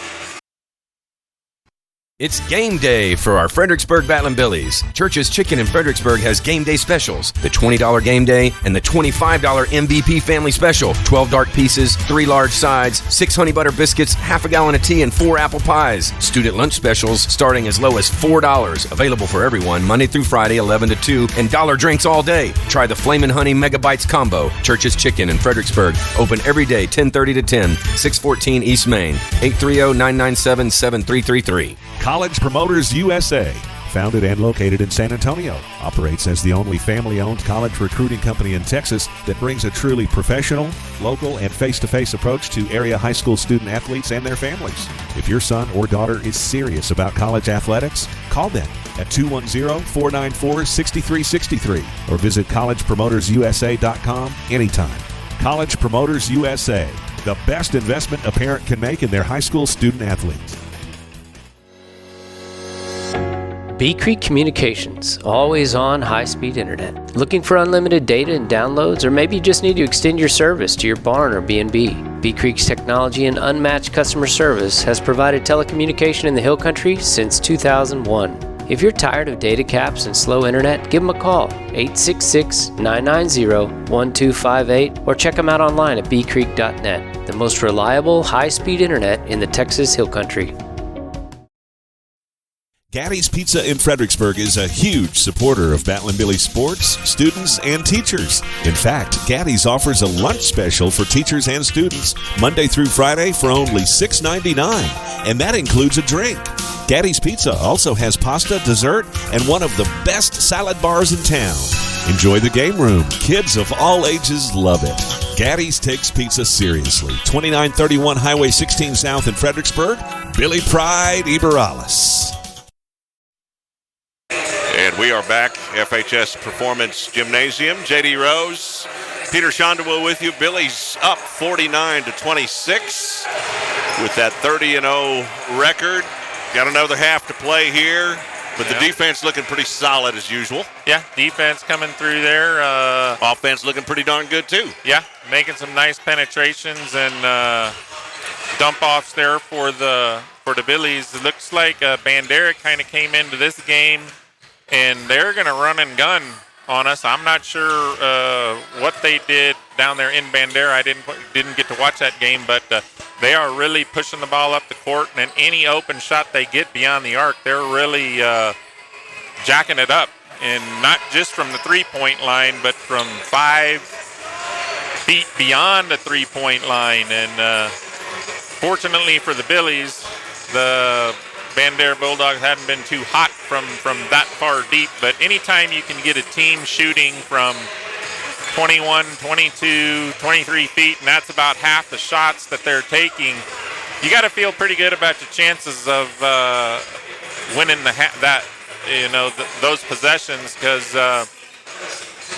It's game day for our Fredericksburg Battlin Billies. Church's Chicken in Fredericksburg has game day specials. The $20 game day and the $25 MVP family special. 12 dark pieces, 3 large sides, 6 honey butter biscuits, half a gallon of tea, and 4 apple pies. Student lunch specials starting as low as $4. Available for everyone Monday through Friday, 11 to 2, and dollar drinks all day. Try the Flamin' Honey Megabites combo. Church's Chicken in Fredericksburg. Open every day, 10:30 to 10, 614 East Main, 830-997-7333. College Promoters USA, founded and located in San Antonio, operates as the only family-owned college recruiting company in Texas that brings a truly professional, local, and face-to-face approach to area high school student athletes and their families. If your son or daughter is serious about college athletics, call them at 210-494-6363 or visit collegepromotersusa.com anytime. College Promoters USA, the best investment a parent can make in their high school student athletes. Bee Creek Communications, always on high-speed internet. Looking for unlimited data and downloads, or maybe you just need to extend your service to your barn or B&B? Bee Creek's technology and unmatched customer service has provided telecommunication in the Hill Country since 2001. If you're tired of data caps and slow internet, give them a call, 866-990-1258, or check them out online at beecreek.net, the most reliable, high-speed internet in the Texas Hill Country. Gaddy's Pizza in Fredericksburg is a huge supporter of Battlin Billie sports, students, and teachers. In fact, Gaddy's offers a lunch special for teachers and students Monday through Friday for only $6.99, and that includes a drink. Gaddy's Pizza also has pasta, dessert, and one of the best salad bars in town. Enjoy the game room. Kids of all ages love it. Gaddy's takes pizza seriously. 2931 Highway 16 South in Fredericksburg. Billy Pride Iberalis. And we are back, FHS Performance Gymnasium. J.D. Rose, Peter Schandua with you. Billie's up 49-26 with that 30-0 record. Got another half to play here. But the defense looking pretty solid as usual. Yeah, defense coming through there. Offense looking pretty darn good, too. Yeah, making some nice penetrations and dump-offs there for the Billies. It looks like Bandera kind of came into this game, and they're going to run and gun on us. I'm not sure what they did down there in Bandera. I didn't get to watch that game, but they are really pushing the ball up the court, and any open shot they get beyond the arc, they're really jacking it up, and not just from the three-point line, but from 5 feet beyond the three-point line. And fortunately for the Billies, the Bandera Bulldogs hadn't been too hot from that far deep, but anytime you can get a team shooting from 21, 22, 23 feet, and that's about half the shots that they're taking, you got to feel pretty good about your chances of winning those possessions, because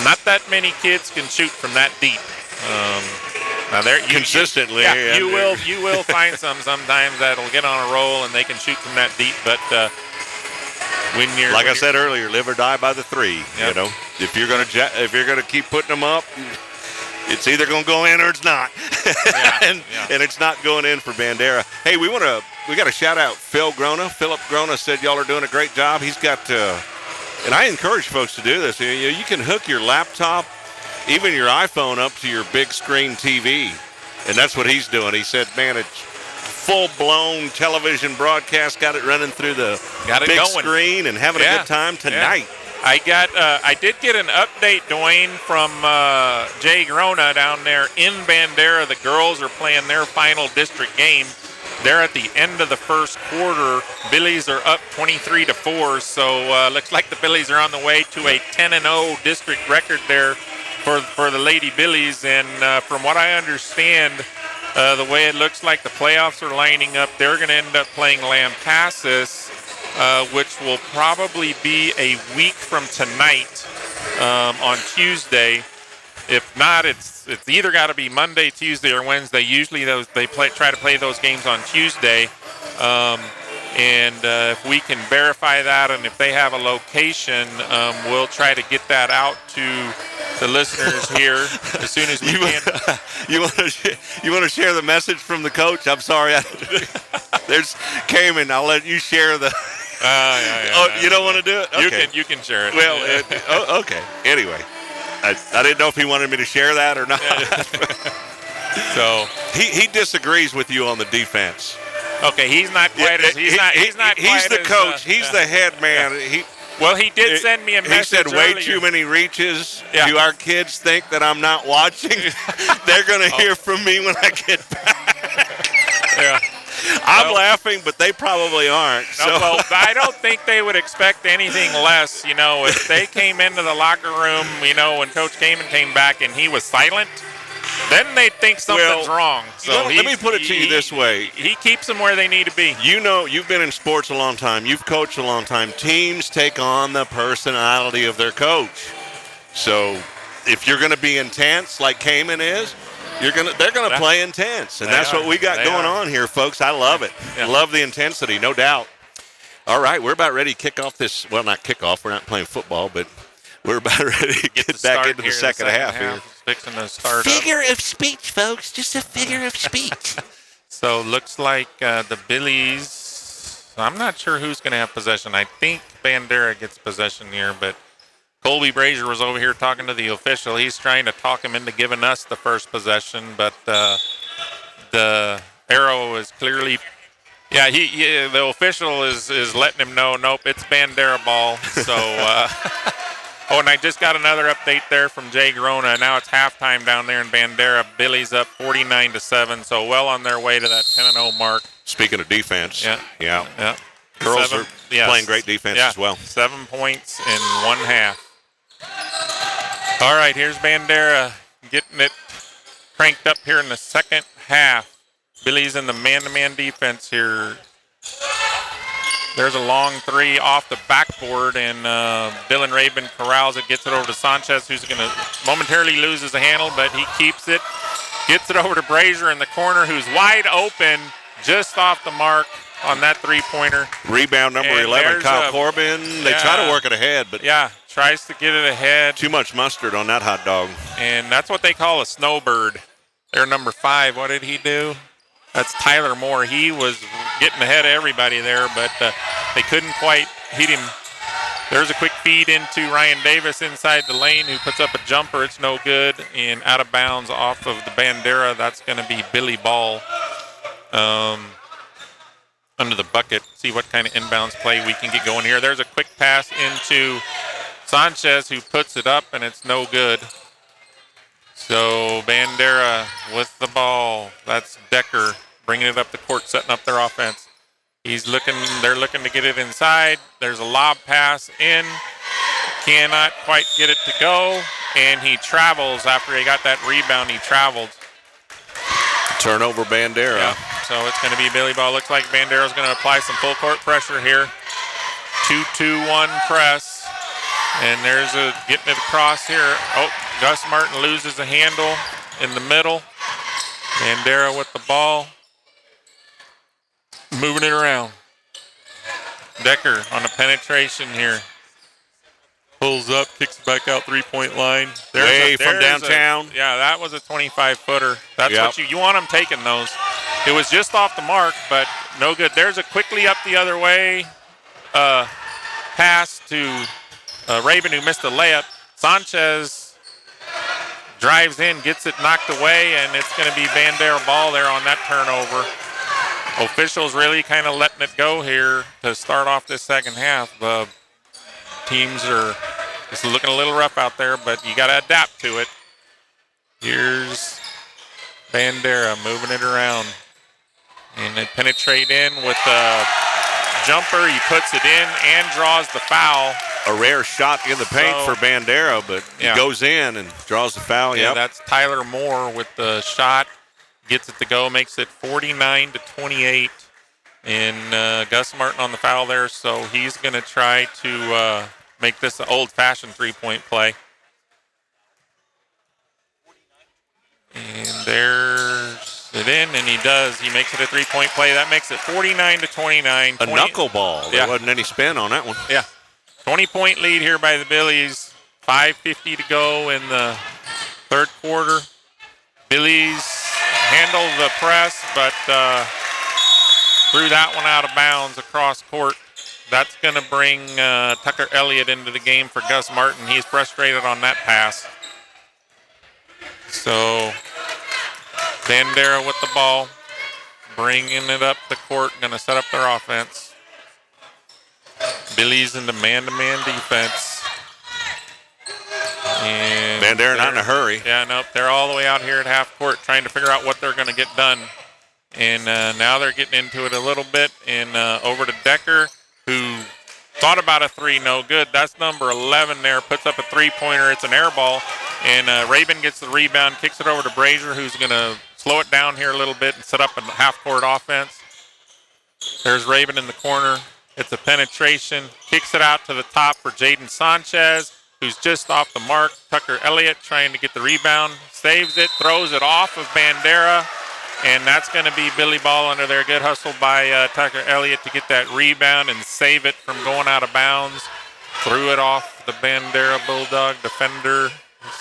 not that many kids can shoot from that deep. Now consistently, you will find sometimes that'll get on a roll and they can shoot from that deep. But when you're I said earlier, live or die by the three. Yep. You know, if you're gonna keep putting them up, it's either gonna go in or it's not. And it's not going in for Bandera. Hey, we got to shout out Philip Grona said y'all are doing a great job. He's got and I encourage folks to do this. You can hook your laptop, even your iPhone, up to your big screen TV, and that's what he's doing. He said, man, it's full-blown television broadcast, got it running through the big screen and having a good time tonight. Yeah. I did get an update, Dwayne, from Jay Grona down there in Bandera. The girls are playing their final district game. They're at the end of the first quarter. Billies are up 23-4, so looks like the Billies are on the way to a 10-0 district record there for the Lady Billies. And from what I understand, the way it looks like the playoffs are lining up, they're going to end up playing Lampasas, which will probably be a week from tonight on Tuesday. If not, it's either got to be Monday, Tuesday, or Wednesday. Usually they try to play those games on Tuesday. And if we can verify that, and if they have a location, we'll try to get that out to the listeners here as soon as we can. You want to share the message from the coach? I'm sorry. There's Cayman. I'll let you share the. You don't want to do it? Okay. You can share it. Well, okay. Anyway, I didn't know if he wanted me to share that or not. So he disagrees with you on the defense. Okay, he's not quite as he's the coach. He's the head man. He did send me a message. He said way earlier. too many reaches. Yeah. Do our kids think that I'm not watching? They're going to hear from me when I get back. Yeah. I'm laughing, but they probably aren't. So. Well, I don't think they would expect anything less. If they came into the locker room, when Coach Kamen came back and he was silent, then they'd think something's wrong. So let me put it to you this way. He keeps them where they need to be. You've been in sports a long time. You've coached a long time. Teams take on the personality of their coach. So if you're going to be intense like Kamen is, they're going to play intense. And that's what we got going on here, folks. I love it. Yeah. Love the intensity, no doubt. All right, we're about ready to kick off this. Well, not kick off. We're not playing football, but we're about ready to get back into the second half here. Fixing to start figure of speech, folks. Just a figure of speech. So looks like the Billies, I'm not sure who's going to have possession. I think Bandera gets possession here, but Colby Brazier was over here talking to the official. He's trying to talk him into giving us the first possession, but the arrow is clearly, the official is letting him know, nope, it's Bandera ball. So, and I just got another update there from Jay Grona. Now it's halftime down there in Bandera. Billy's up 49-7, so well on their way to that 10-0 mark. Speaking of defense, yeah. Girls are playing great defense as well. 7 points in one half. All right, here's Bandera getting it cranked up here in the second half. Billy's in the man-to-man defense here. There's a long three off the backboard, and Dylan Rabin corrals it, gets it over to Sanchez, who's going to momentarily lose his handle, but he keeps it, gets it over to Brazier in the corner, who's wide open, just off the mark on that three-pointer. Rebound number And 11, Kyle there's Corbin. They try to work it ahead, but tries to get it ahead. too much mustard on that hot dog. And that's what they call a snowbird. They're number 5. What did he do? That's Tyler Moore. He was getting ahead of everybody there, but they couldn't quite hit him. There's a quick feed into Ryan Davis inside the lane, who puts up a jumper. It's no good, and out of bounds off of the Bandera. That's going to be Billy Ball under the bucket. See what kind of inbounds play we can get going here. There's a quick pass into Sanchez, who puts it up, and it's no good. So Bandera with the ball. That's Decker bringing it up the court, setting up their offense. They're looking to get it inside. There's a lob pass in. Cannot quite get it to go. And he travels after he got that rebound. He traveled. Turnover Bandera. Yeah. So it's going to be Billy Ball. Looks like Bandera's going to apply some full court pressure here. 2-2-1 press. And there's a getting it across here. Oh, Gus Martin loses a handle in the middle. Bandera with the ball. Moving it around. Decker on a penetration here. Pulls up, kicks back out, three-point line. Way from downtown. That was a 25-footer. That's what you want them taking those. It was just off the mark, but no good. There's a quickly up the other way pass to Rabin, who missed a layup. Sanchez drives in, gets it knocked away, and it's going to be Bandera ball there on that turnover. Officials really kind of letting it go here to start off this second half. Teams are just looking a little rough out there, but you got to adapt to it. Here's Bandera moving it around. And they penetrate in with a jumper. He puts it in and draws the foul. A rare shot in the paint for Bandera, but he goes in and draws the foul. Yeah, that's Tyler Moore with the shot. Gets it to go, makes it 49-28. And Gus Martin on the foul there, so he's going to try to make this an old-fashioned three-point play. And there's it in, and he does. He makes it a three-point play. That makes it 49-29. A knuckleball. There wasn't any spin on that one. Yeah. 20-point lead here by the Billies. 5:50 to go in the third quarter. Billies handle the press, but threw that one out of bounds across court. That's going to bring Tucker Elliott into the game for Gus Martin. He's frustrated on that pass. So Bandera with the ball, bringing it up the court, going to set up their offense. Billy's in the man-to-man defense. And Bandera not in a hurry. Yeah, nope. They're all the way out here at half court trying to figure out what they're going to get done. And now they're getting into it a little bit. And over to Decker, who thought about a three, no good. That's number 11 there, puts up a three-pointer. It's an air ball. And Rabin gets the rebound, kicks it over to Brazier, who's going to slow it down here a little bit and set up a half-court offense. There's Rabin in the corner. It's a penetration. Kicks it out to the top for Jaden Sanchez, who's just off the mark. Tucker Elliott trying to get the rebound. Saves it, throws it off of Bandera. And that's going to be Billy Ball under there. Good hustle by Tucker Elliott to get that rebound and save it from going out of bounds. Threw it off the Bandera Bulldog defender.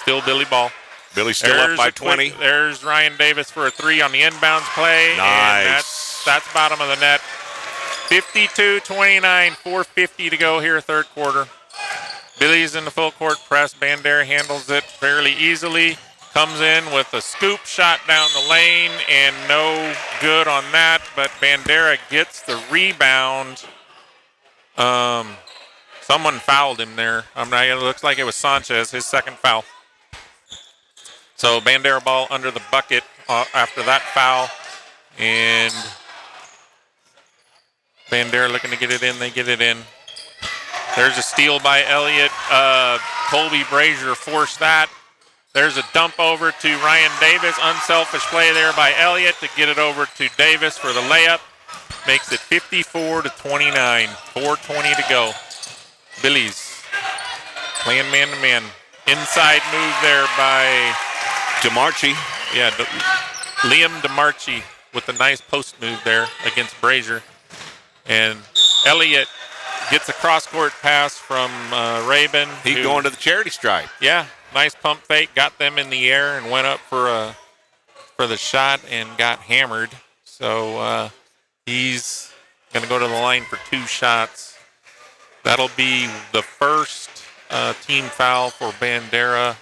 Still Billy Ball. Billy's still up by 20. There's Ryan Davis for a three on the inbounds play. Nice. And that's bottom of the net. 52-29, 4:50 to go here, third quarter. Billy's in the full court press. Bandera handles it fairly easily. Comes in with a scoop shot down the lane, and no good on that, but Bandera gets the rebound. Someone fouled him there. It looks like it was Sanchez, his second foul. So Bandera ball under the bucket after that foul, and Bandera looking to get it in. They get it in. There's a steal by Elliott. Colby Brazier forced that. There's a dump over to Ryan Davis. Unselfish play there by Elliott to get it over to Davis for the layup. Makes it 54-29. 4:20 to go. Billies playing man-to-man. Inside move there by DeMarchi. Yeah, Liam DeMarchi with a nice post move there against Brazier. And Elliott gets a cross-court pass from Rabin. He's going to the charity stripe. Yeah, nice pump fake, got them in the air and went up for the shot and got hammered. So he's going to go to the line for 2 shots. That'll be the first team foul for Bandera.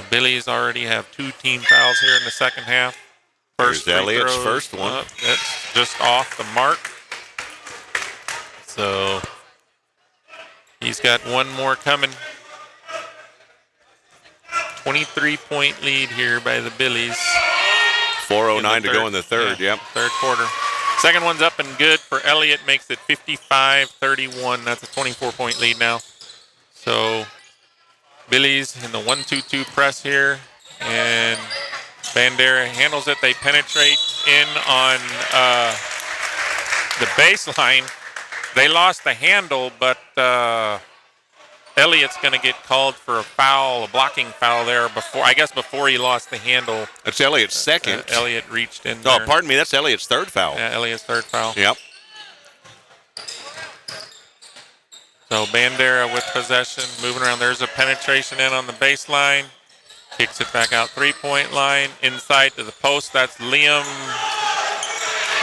Billy's already have 2 team fouls here in the second half. There's Elliott's first one. That's just off the mark. So he's got one more coming. 23-point lead here by the Billies. 4:09 to go in the third. Yeah, yep. Third quarter. Second one's up and good for Elliott. Makes it 55-31. That's a 24-point lead now. So Billies in the 1-2-2 press here. And Bandera handles it. They penetrate in on the baseline. They lost the handle, but Elliott's going to get called for a foul, a blocking foul there before he lost the handle. That's Elliott's second. Elliott reached in there. Oh, pardon me. That's Elliott's third foul. Yeah, Elliott's third foul. Yep. So Bandera with possession, moving around. There's a penetration in on the baseline. Kicks it back out 3-point line. Inside to the post. That's Liam.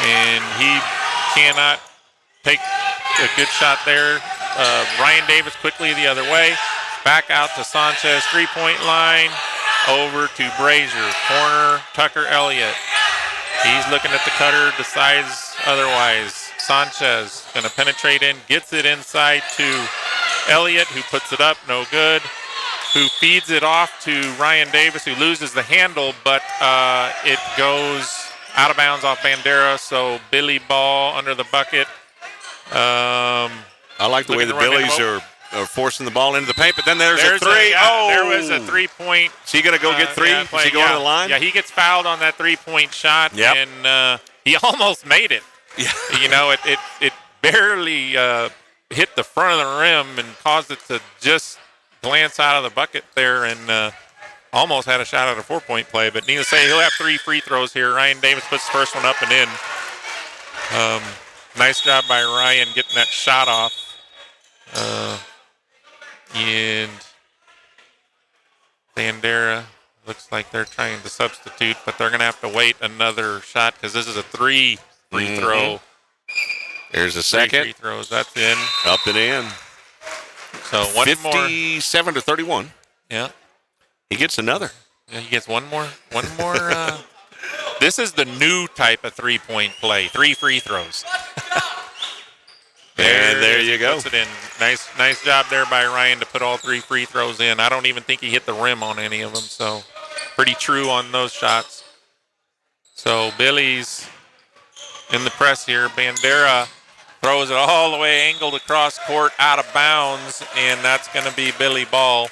And he cannot take a good shot there. Ryan Davis quickly the other way. Back out to Sanchez, 3-point line. Over to Brazier. Corner, Tucker Elliott. He's looking at the cutter, decides otherwise. Sanchez going to penetrate in, gets it inside to Elliott, who puts it up, no good. Who feeds it off to Ryan Davis, who loses the handle, but it goes out of bounds off Bandera, so Billy ball under the bucket. I like the way the Billies are forcing the ball into the paint, but then there's a three. There was a 3-point. Is he going to go get 3? Is he going to the line? Yeah, he gets fouled on that 3-point shot, and he almost made it. Yeah. You know, it barely hit the front of the rim and caused it to just glance out of the bucket there, and almost had a shot at a 4-point play. But needless to say, he'll have 3 free throws here. Ryan Davis puts the first one up and in. Nice job by Ryan getting that shot off. And Bandera looks like they're trying to substitute, but they're going to have to wait another shot because this is a 3 free throw. There's a second. 3 free throws. That's in. Up and in. So one 57 to 31. Yeah. He gets another. Yeah, he gets one more. This is the new type of 3-point play. 3 free throws. And there you go. Puts it in. Nice job there by Ryan to put all 3 free throws in. I don't even think he hit the rim on any of them, so pretty true on those shots. So Billy's in the press here. Bandera throws it all the way, angled across court, out of bounds, and that's going to be Billy ball.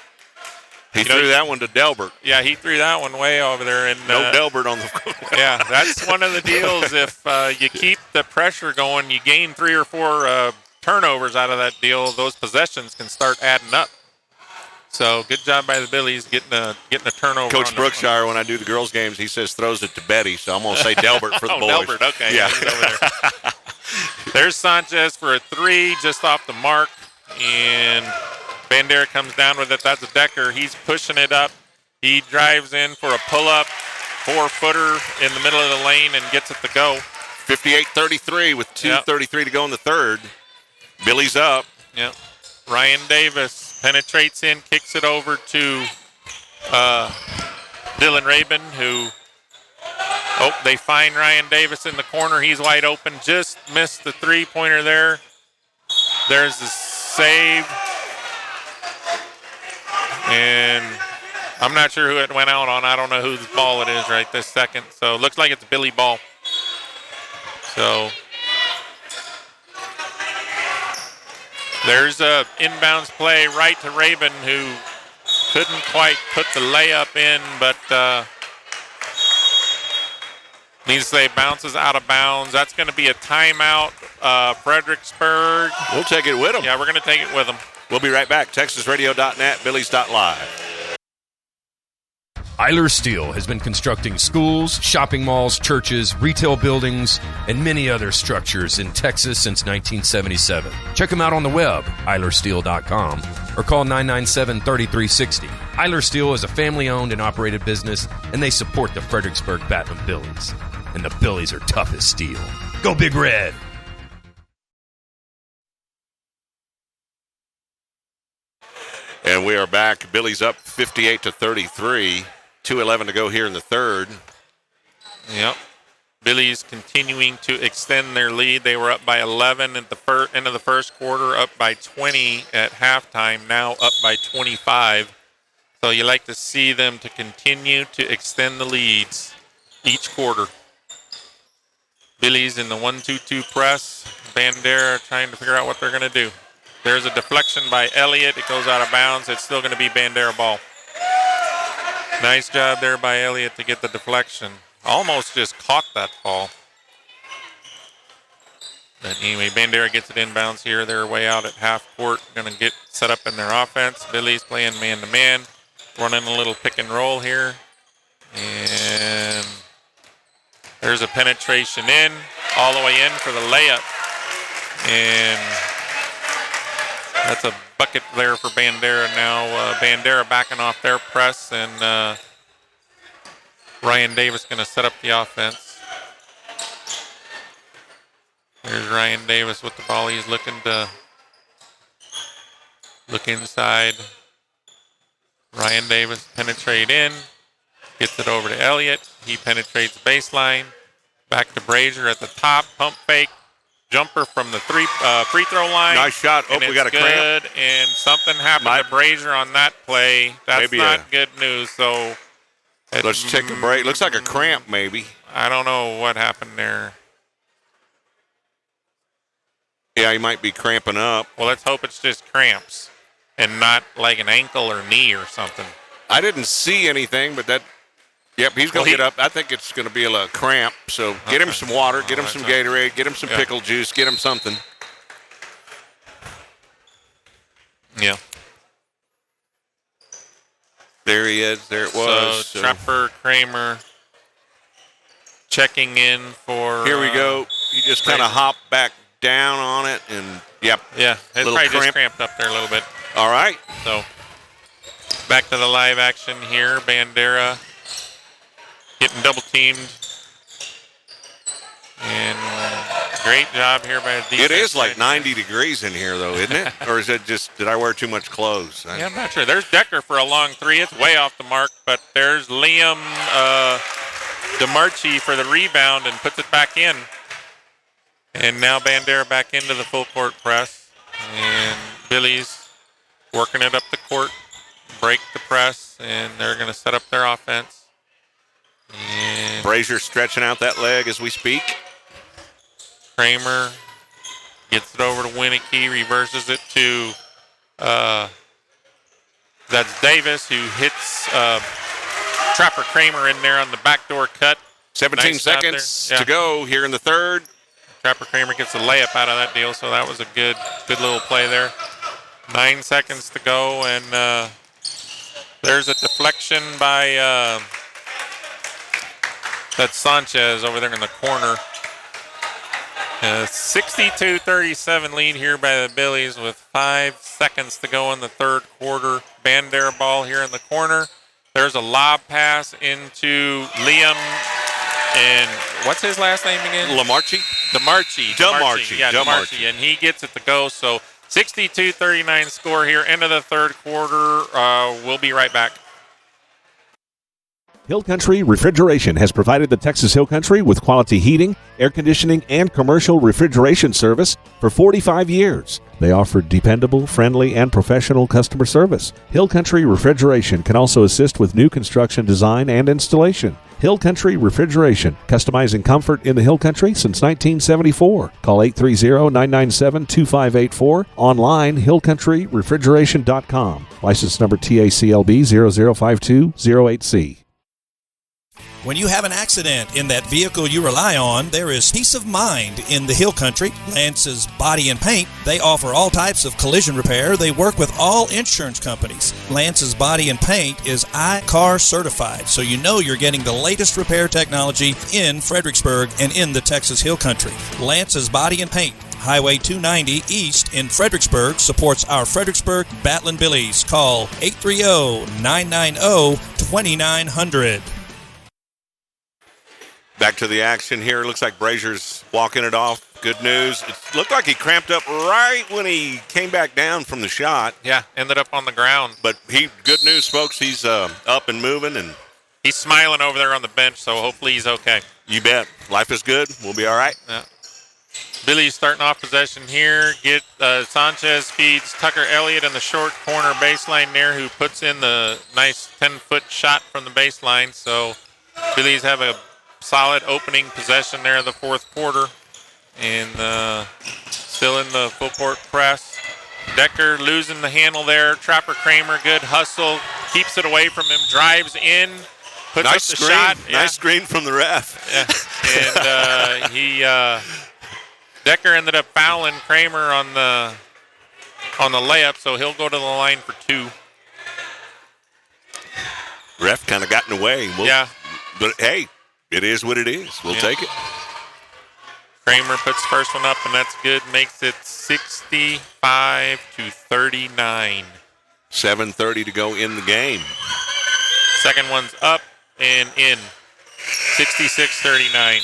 He threw that one to Delbert. Yeah, he threw that one way over there. And no Delbert on the Yeah, that's one of the deals. If you keep the pressure going, you gain 3 or 4 turnovers out of that deal, those possessions can start adding up. So good job by the Billies getting a turnover. Coach Brookshire, when I do the girls' games, he says throws it to Betty, so I'm going to say Delbert for the boys. Delbert, okay. Yeah. Over there. There's Sanchez for a 3, just off the mark, and Bandera comes down with it. That's a Decker. He's pushing it up. He drives in for a pull-up, 4-footer in the middle of the lane and gets it to go. 58-33 with 2:33 to go in the third. Billy's up. Yep. Ryan Davis penetrates in, kicks it over to Dylan Rabin, who they find Ryan Davis in the corner. He's wide open. Just missed the 3-pointer there. There's the save. And I'm not sure who it went out on. I don't know whose ball it is right this second. So it looks like it's Billy ball. So there's a inbounds play right to Rabin, who couldn't quite put the layup in, but needs to say bounces out of bounds. That's going to be a timeout. Fredericksburg. We'll take it with them. Yeah, we're going to take it with them. We'll be right back. TexasRadio.net, Billies.live. Eiler Steel has been constructing schools, shopping malls, churches, retail buildings, and many other structures in Texas since 1977. Check them out on the web, eilersteel.com, or call 997-3360. Eiler Steel is a family-owned and operated business, and they support the Fredericksburg Battlin Billies. And the Billies are tough as steel. Go Big Red! And we are back. Billy's up 58-33. 2:11 to go here in the third. Yep. Billy's continuing to extend their lead. They were up by 11 at the end of the first quarter, up by 20 at halftime, now up by 25. So you like to see them to continue to extend the leads each quarter. Billy's in the 1-2-2 press. Bandera trying to figure out what they're going to do. There's a deflection by Elliott. It goes out of bounds. It's still going to be Bandera ball. Nice job there by Elliott to get the deflection. Almost just caught that ball. But anyway, Bandera gets it inbounds here. They're way out at half court. Going to get set up in their offense. Billy's playing man-to-man. Running a little pick and roll here. And there's a penetration in. All the way in for the layup. And that's a bucket there for Bandera now. Bandera backing off their press, and Ryan Davis going to set up the offense. There's Ryan Davis with the ball. He's looking to look inside. Ryan Davis penetrate in, gets it over to Elliott. He penetrates baseline. Back to Brazier at the top, pump fake. Jumper from the free throw line. Nice shot. Oh, we got a cramp. And something happened to Brazier on that play. That's maybe not good news. So let's take a break. Looks like a cramp, maybe. I don't know what happened there. Yeah, he might be cramping up. Well, let's hope it's just cramps and not like an ankle or knee or something. I didn't see anything, but that. Yep, he's going to get up. I think it's going to be a cramp. So get him some water, get him some Gatorade, get him some pickle juice, get him something. Yeah. There he is. There it was. So Trapper, Kramer checking in for. Here we go. He just kind of hopped back down on it, and yep. Yeah, it's probably just cramped up there a little bit. All right. So back to the live action here. Bandera getting double teamed. And great job here by the defense. It is like 90 degrees in here, though, isn't it? Or is it just, did I wear too much clothes? Yeah, I'm not sure. There's Decker for a long three. It's way off the mark, but there's Liam DeMarchi for the rebound and puts it back in. And now Bandera back into the full court press. And Billy's working it up the court, break the press, and they're going to set up their offense. And Brazier stretching out that leg as we speak. Kramer gets it over to Winicky, reverses it to that's Davis, who hits Trapper Kramer in there on the backdoor cut. 17 seconds to go here in the third. Trapper Kramer gets a layup out of that deal, so that was a good little play there. 9 seconds to go, and there's a deflection by that's Sanchez over there in the corner. 62-37 lead here by the Billies with 5 seconds to go in the third quarter. Bandera ball here in the corner. There's a lob pass into Liam, and what's his last name again? DeMarchi. Yeah, DeMarchi. And he gets it to go. So 62-39 score here, end of the third quarter. We'll be right back. Hill Country Refrigeration has provided the Texas Hill Country with quality heating, air conditioning, and commercial refrigeration service for 45 years. They offer dependable, friendly, and professional customer service. Hill Country Refrigeration can also assist with new construction design and installation. Hill Country Refrigeration, customizing comfort in the Hill Country since 1974. Call 830-997-2584. Online, hillcountryrefrigeration.com. License number TACLB 005208C. When you have an accident in that vehicle you rely on, there is peace of mind in the Hill Country. Lance's Body and Paint, they offer all types of collision repair. They work with all insurance companies. Lance's Body and Paint is iCar certified, so you know you're getting the latest repair technology in Fredericksburg and in the Texas Hill Country. Lance's Body and Paint, Highway 290 East in Fredericksburg, supports our Fredericksburg Battlin Billies. Call 830-990-2900. Back to the action here. Looks like Brazier's walking it off. Good news. It looked like he cramped up right when he came back down from the shot. Yeah, ended up on the ground. But good news, folks. He's up and moving, and he's smiling over there on the bench, so hopefully he's okay. You bet. Life is good. We'll be all right. Yeah. Billy's starting off possession here. Sanchez feeds Tucker Elliott in the short corner baseline there, who puts in the nice 10-foot shot from the baseline. So Billy's have a solid opening possession there of the fourth quarter, and still in the full court press. Decker losing the handle there. Trapper Kramer, good hustle, keeps it away from him, drives in, puts nice up the screen. shot. Nice screen from the ref. Yeah. And Decker ended up fouling Kramer on the layup, so he'll go to the line for two. Ref kind of got in the way. Yeah. But hey, it is what it is. We'll take it. Kramer puts the first one up, and that's good. Makes it 65-39. 7:30 to go in the game. Second one's up and in. 66-39.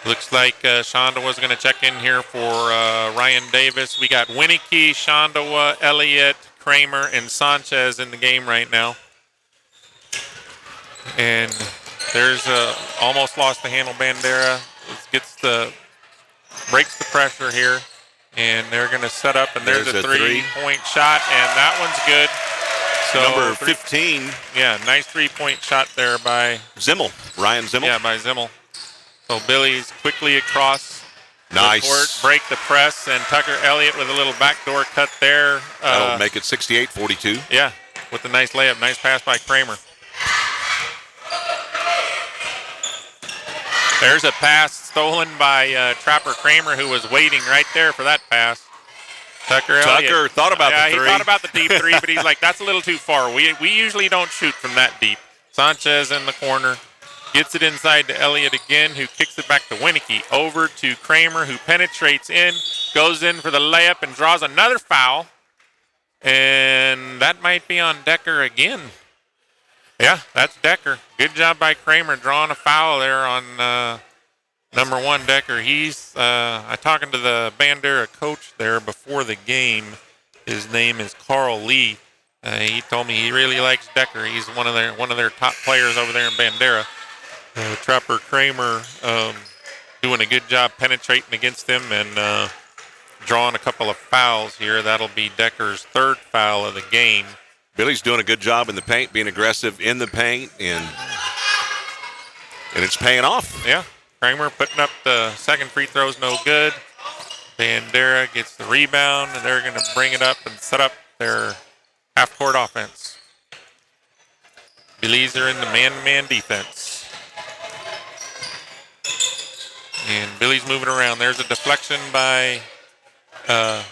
Looks like Schandua was going to check in here for Ryan Davis. We got Winnicky, Schandua, Elliott, Kramer, and Sanchez in the game right now. And there's almost lost the handle. Bandera breaks the pressure here, and they're going to set up, and there's a three-point shot, and that one's good. So number 15. Yeah, nice three-point shot there by Zimmel, Ryan Zimmel. Yeah, by Zimmel. So Billy's quickly across nice the court, break the press, and Tucker Elliott with a little backdoor cut there. That'll make it 68-42. Yeah, with a nice layup. Nice pass by Kramer. There's a pass stolen by Trapper Kramer, who was waiting right there for that pass. Tucker Elliott thought about the three. Yeah, he thought about the deep three, but he's like, that's a little too far. We usually don't shoot from that deep. Sanchez in the corner. Gets it inside to Elliott again, who kicks it back to Winnicky. Over to Kramer, who penetrates in, goes in for the layup, and draws another foul. And that might be on Decker again. Yeah, that's Decker. Good job by Kramer drawing a foul there on number one, Decker. I'm talking to the Bandera coach there before the game. His name is Carl Lee. He told me he really likes Decker. He's one of their top players over there in Bandera. Trapper Kramer doing a good job penetrating against him and drawing a couple of fouls here. That'll be Decker's third foul of the game. Billy's doing a good job in the paint, being aggressive in the paint, and it's paying off. Yeah, Kramer putting up the second free throw's no good. Bandera gets the rebound, and they're going to bring it up and set up their half-court offense. Billy's are in the man-to-man defense. And Billy's moving around. There's a deflection by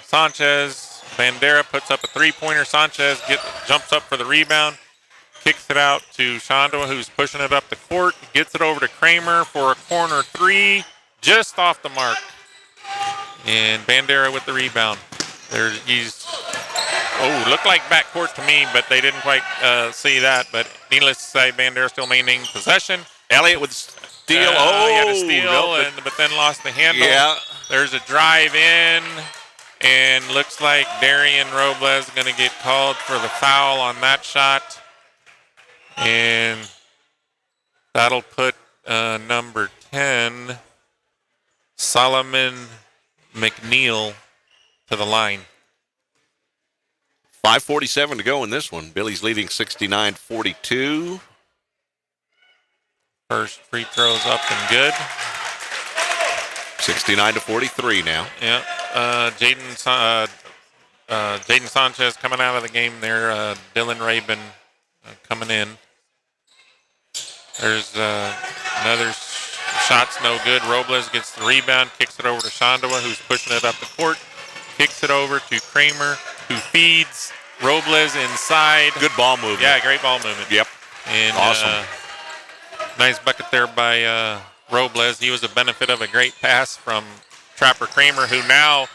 Sanchez. Bandera puts up a three-pointer. Sanchez jumps up for the rebound. Kicks it out to Schandua, who's pushing it up the court. Gets it over to Kramer for a corner three. Just off the mark. And Bandera with the rebound. Looked like backcourt to me, but they didn't quite see that. But needless to say, Bandera still maintaining possession. Elliott with steal. He had a steal, but then lost the handle. Yeah. There's a drive in, and looks like Darian Robles is going to get called for the foul on that shot. And that'll put number 10, Solomon McNeil, to the line. 5:47 to go in this one. Billy's leading 69-42. First free throw's up and good. 69-43 now. Yeah. Jaden Sanchez coming out of the game there. Dylan Rabin coming in. There's another shot's no good. Robles gets the rebound, kicks it over to Schandua, who's pushing it up the court. Kicks it over to Kramer, who feeds Robles inside. Good ball movement. Yeah, great ball movement. Yep. And awesome. Nice bucket there by Robles. He was a benefit of a great pass from Trapper Kramer, who now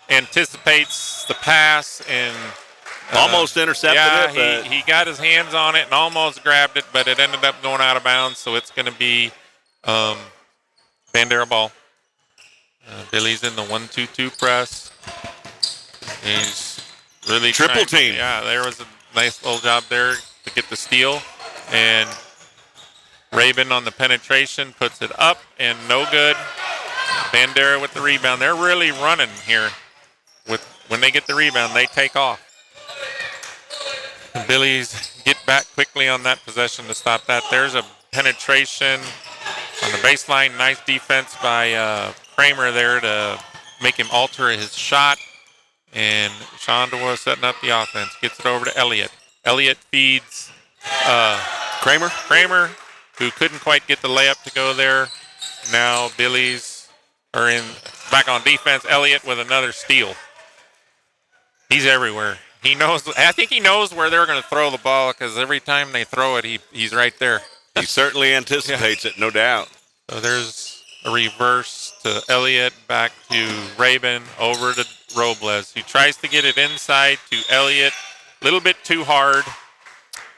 anticipates the pass and almost intercepted it. Yeah, he got his hands on it and almost grabbed it, but it ended up going out of bounds, so it's going to be Bandera ball. Billie's in the 1-2-2 press. He's really triple team. Yeah, there was a nice little job there to get the steal. And Rabin on the penetration puts it up and no good. Bandera with the rebound. They're really running here. When they get the rebound, they take off. The Billies get back quickly on that possession to stop that. There's a penetration on the baseline. Nice defense by Kramer there to make him alter his shot. And Schandua setting up the offense. Gets it over to Elliott. Elliott feeds Kramer, who couldn't quite get the layup to go there. Now Billies are back on defense. Elliott with another steal. He's everywhere. I think he knows where they're going to throw the ball, because every time they throw it, he's right there. He certainly anticipates it, no doubt. So there's a reverse to Elliott, back to Rabin, over to Robles, who tries to get it inside to Elliott. A little bit too hard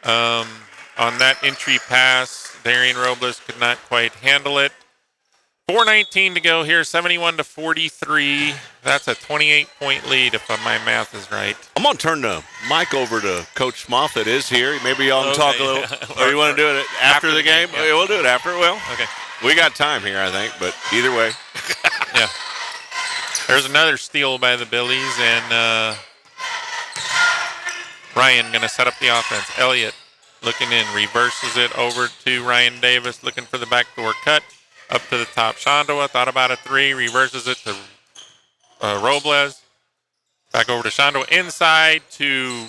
on that entry pass. Darian Robles could not quite handle it. 4:19 to go here, 71-43. That's a 28-point lead, if my math is right. I'm going to turn the mic over to Coach Moffett is here. Maybe y'all can talk a little. Or you want to do it after the game? Yeah. We'll do it after. Well, okay. We got time here, I think, but either way. Yeah. There's another steal by the Billies, and Ryan going to set up the offense. Elliott looking in, reverses it over to Ryan Davis, looking for the backdoor cut. Up to the top. Schandua thought about a three, reverses it to Robles. Back over to Schandua. Inside to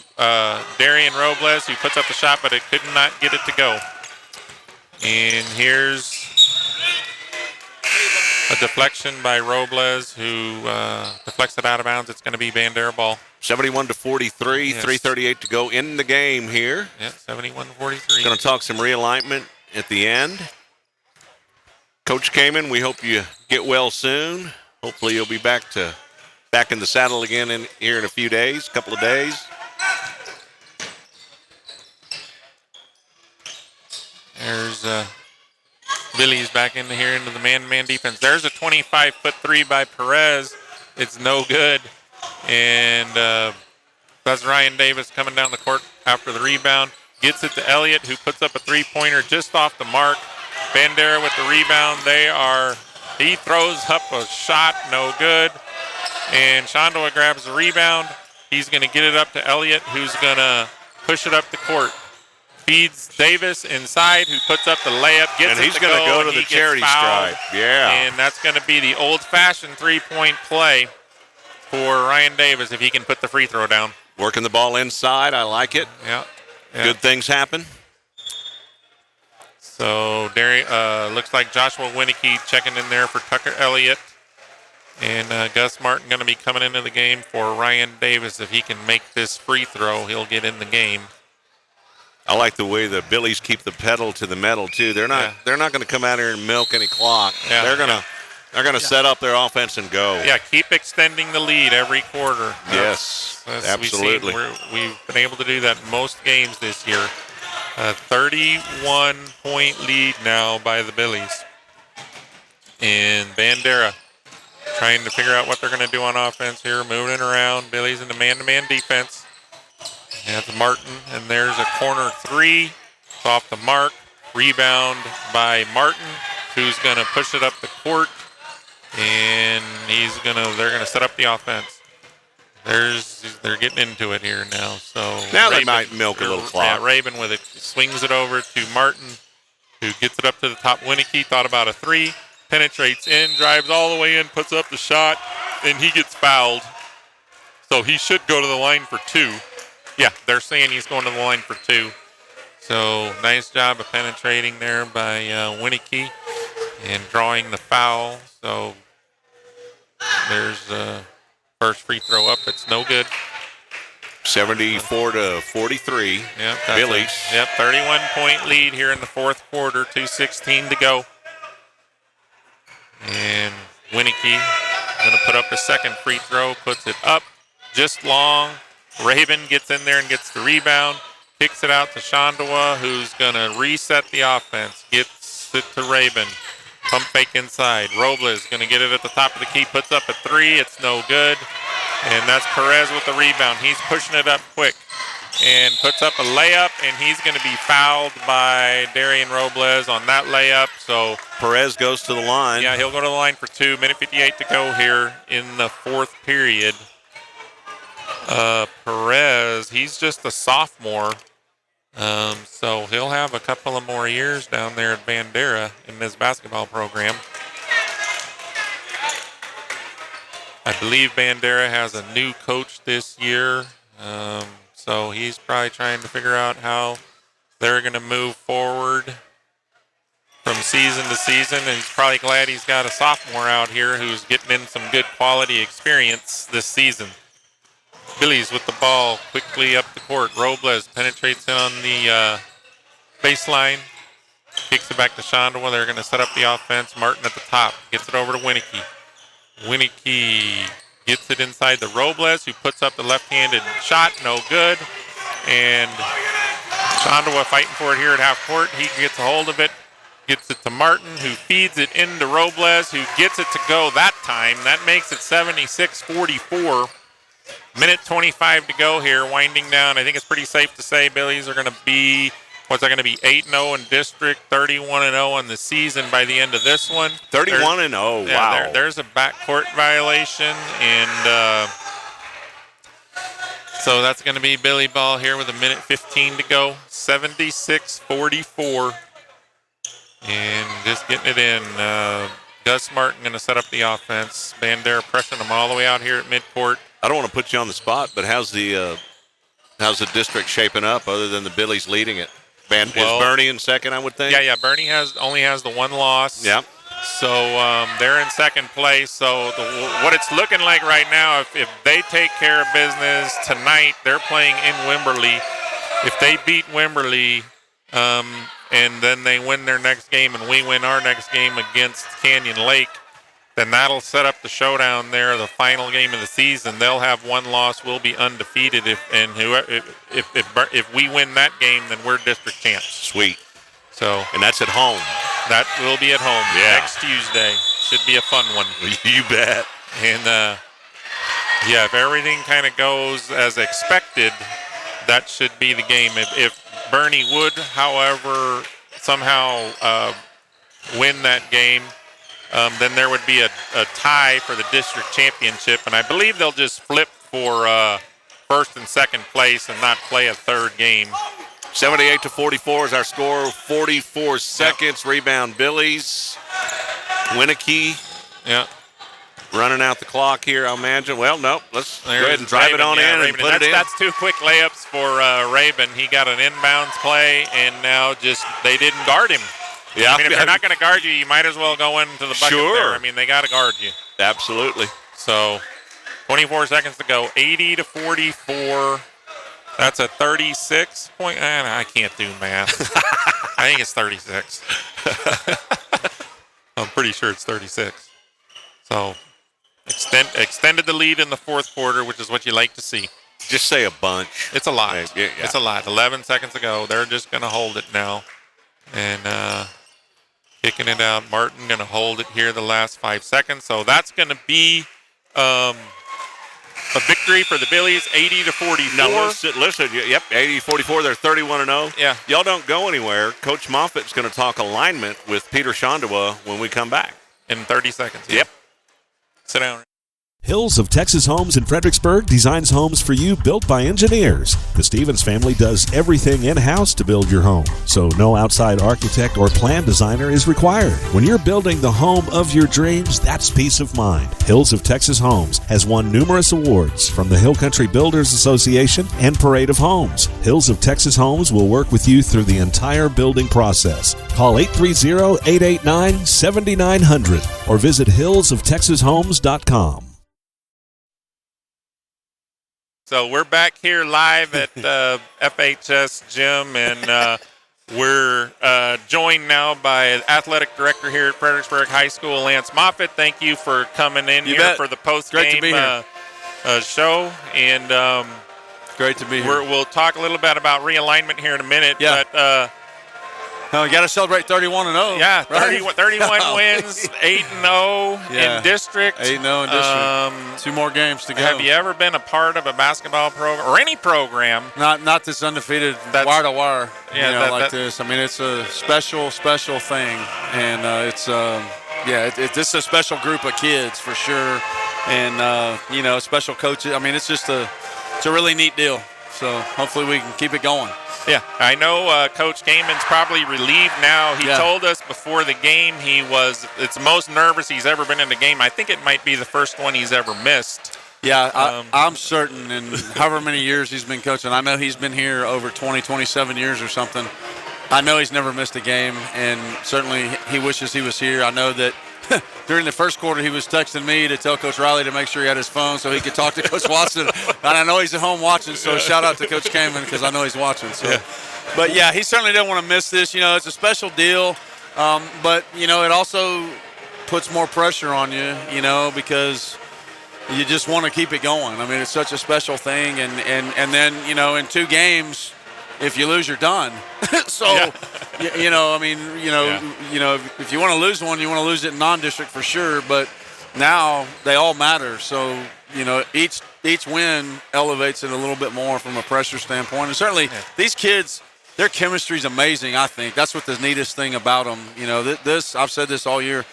Darian Robles, who puts up the shot, but it could not get it to go. And here's a deflection by Robles, who deflects it out of bounds. It's going to be Bandera ball. 71-43, yes. 3:38 to go in the game here. Yeah, 71-43. Going to talk some realignment at the end. Coach Kamen, we hope you get well soon. Hopefully you'll be back in the saddle again here in a few days, couple of days. There's Billy's back into the man-to-man defense. There's a 25-foot three by Perez. It's no good. And that's Ryan Davis coming down the court after the rebound. Gets it to Elliott, who puts up a three-pointer just off the mark. Bandera with the rebound. He throws up a shot, no good. And Schandua grabs the rebound. He's going to get it up to Elliott, who's going to push it up the court. Feeds Davis inside, who puts up the layup, and he's going to go to the charity stripe. Yeah. And that's going to be the old-fashioned three-point play for Ryan Davis if he can put the free throw down. Working the ball inside. I like it. Yeah. Good things happen. So looks like Joshua Winicky checking in there for Tucker Elliott. And Gus Martin going to be coming into the game for Ryan Davis. If he can make this free throw, he'll get in the game. I like the way the Billies keep the pedal to the metal too. They're not going to come out here and milk any clock. Yeah. They're going to set up their offense and go. Yeah, keep extending the lead every quarter. Yes, absolutely. We've been able to do that in most games this year. A 31-point lead now by the Billies. And Bandera trying to figure out what they're going to do on offense here, moving it around. Billies in the man-to-man defense. That's Martin, and there's a corner three. It's off the mark. Rebound by Martin, who's going to push it up the court, and they're going to set up the offense. They're getting into it here now. So now they might milk a little clock. Yeah, Rabin with it, swings it over to Martin, who gets it up to the top. Winicky thought about a three, penetrates in, drives all the way in, puts up the shot, and he gets fouled. So he should go to the line for two. Yeah, they're saying he's going to the line for two. So nice job of penetrating there by Winnicky and drawing the foul. So there's the first free throw up. It's no good. 74-43. Yep, Billies. 31-point lead here in the fourth quarter. 2:16 to go. And Winnicky going to put up a second free throw. Puts it up just long. Raven gets in there and gets the rebound. Kicks it out to Schandua, who's going to reset the offense. Gets it to Raven. Pump fake inside. Robles going to get it at the top of the key. Puts up a three. It's no good. And that's Perez with the rebound. He's pushing it up quick and puts up a layup, and he's going to be fouled by Darian Robles on that layup. So Perez goes to the line. Yeah, he'll go to the line for 2. Minute 58 to go here in the fourth period. Perez, he's just a sophomore. So he'll have a couple of more years down there at Bandera in this basketball program. I believe Bandera has a new coach this year. So he's probably trying to figure out how they're going to move forward from season to season. And he's probably glad he's got a sophomore out here who's getting in some good quality experience this season. Billies with the ball quickly up the court. Robles penetrates in on the baseline. Kicks it back to Schandua. They're going to set up the offense. Martin at the top. Gets it over to Winnicky. Winnicky gets it inside the Robles, who puts up the left-handed shot. No good. And Schandua fighting for it here at half court. He gets a hold of it. Gets it to Martin, who feeds it into Robles, who gets it to go that time. That makes it 76-44. Minute 25 to go here, winding down. I think it's pretty safe to say Billies are going to be, 8-0 in district, 31-0 in the season by the end of this one. 31-0, wow. There's a backcourt violation, and so that's going to be Billy ball here with a minute 15 to go. 76-44. And just getting it in. Gus Martin going to set up the offense. Bandera pressing them all the way out here at midcourt. I don't want to put you on the spot, but how's the district shaping up other than the Billies leading it? Is Bernie in second, I would think? Yeah. Bernie only has the one loss. Yep. So they're in second place. So what it's looking like right now, if they take care of business tonight, they're playing in Wimberley. If they beat Wimberley, and then they win their next game and we win our next game against Canyon Lake, then that'll set up the showdown there, the final game of the season. They'll have one loss. We'll be undefeated. If we win that game, then we're district champs. Sweet. So, and that's at home. That will be at home next Tuesday. Should be a fun one. You bet. And, if everything kind of goes as expected, that should be the game. If Bernie would, however, somehow win that game, then there would be a tie for the district championship, and I believe they'll just flip for first and second place and not play a third game. 78-44 is our score. 44 seconds. Yep. Rebound Billies. Winnicky. Yeah. Running out the clock here, I'll imagine. Well, no. Let's go ahead and drive it on in and put it in. That's 2 quick layups for Raven. He got an inbounds play, and now they didn't guard him. Yeah. I mean, if they're not going to guard you, you might as well go into the bucket there. I mean, they got to guard you. Absolutely. So, 24 seconds to go. 80-44. That's a 36 point. I can't do math. I think it's 36. I'm pretty sure it's 36. So, extended the lead in the fourth quarter, which is what you like to see. Just say a bunch. It's a lot. Yeah. It's a lot. 11 seconds to go. They're just going to hold it now. And kicking it out. Martin going to hold it here the last 5 seconds. So that's going to be a victory for the Billies, 80-44. Now listen. Yep, 80-44. They're 31-0. Yeah. Y'all don't go anywhere. Coach Moffitt's going to talk alignment with Peter Schandua when we come back. In 30 seconds. Yep. Sit down. Hills of Texas Homes in Fredericksburg designs homes for you built by engineers. The Stevens family does everything in-house to build your home, so no outside architect or plan designer is required. When you're building the home of your dreams, that's peace of mind. Hills of Texas Homes has won numerous awards from the Hill Country Builders Association and Parade of Homes. Hills of Texas Homes will work with you through the entire building process. Call 830-889-7900 or visit hillsoftexashomes.com. So we're back here live at FHS Gym, and we're joined now by athletic director here at Fredericksburg High School, Lance Moffitt. Thank you for coming in here for the post-game show. And great to be here. We'll talk a little bit about realignment here in a minute. Yeah. But we got to celebrate 31-0. Yeah, right? 31 wins, 8-0 in district. 8-0 in district. 2 more games to go. Have you ever been a part of a basketball program or any program? Not this undefeated wire to wire, like this. I mean, it's a special thing, and this is a special group of kids for sure, and special coaches. I mean, it's a really neat deal. So hopefully we can keep it going. Yeah, I know Coach Gaiman's probably relieved now. He told us before the game it's the most nervous he's ever been in a game. I think it might be the first one he's ever missed. Yeah, I'm certain, and however many years he's been coaching, I know he's been here over 27 years or something. I know he's never missed a game, and certainly he wishes he was here. I know that during the first quarter, he was texting me to tell Coach Riley to make sure he had his phone so he could talk to Coach Watson. And I know he's at home watching, so shout out to Coach Kamen because I know he's watching. So, But, he certainly didn't want to miss this. It's a special deal, but, it also puts more pressure on you, because you just want to keep it going. I mean, it's such a special thing. And then, in 2 games, if you lose, you're done. So, if you want to lose one, you want to lose it in non-district for sure. But now they all matter. So, each win elevates it a little bit more from a pressure standpoint. And certainly these kids, their chemistry is amazing, I think. That's what the neatest thing about them. I've said this all year.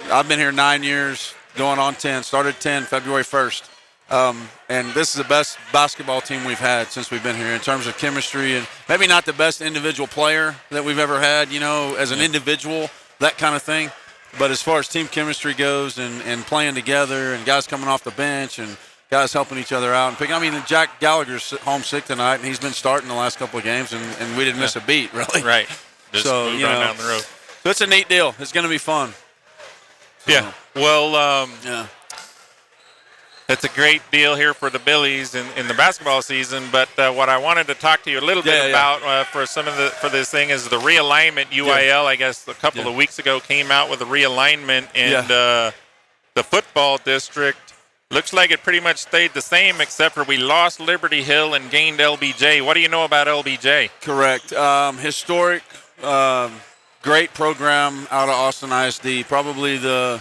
I've been here 9 years, going on 10. Started 10 February 1st. And this is the best basketball team we've had since we've been here in terms of chemistry, and maybe not the best individual player that we've ever had, as an individual, that kind of thing. But as far as team chemistry goes and playing together and guys coming off the bench and guys helping each other out. And Jack Gallagher's home sick tonight, and he's been starting the last couple of games, and we didn't miss a beat, really. Right. Just moved on down the road. So it's a neat deal. It's going to be fun. Yeah. Well, it's a great deal here for the Billies in the basketball season. But what I wanted to talk to you a little bit about for this thing is the realignment. UIL, I guess, a couple of weeks ago came out with a realignment, and the football district looks like it pretty much stayed the same, except for we lost Liberty Hill and gained LBJ. What do you know about LBJ? Correct. Historic, great program out of Austin ISD. Probably them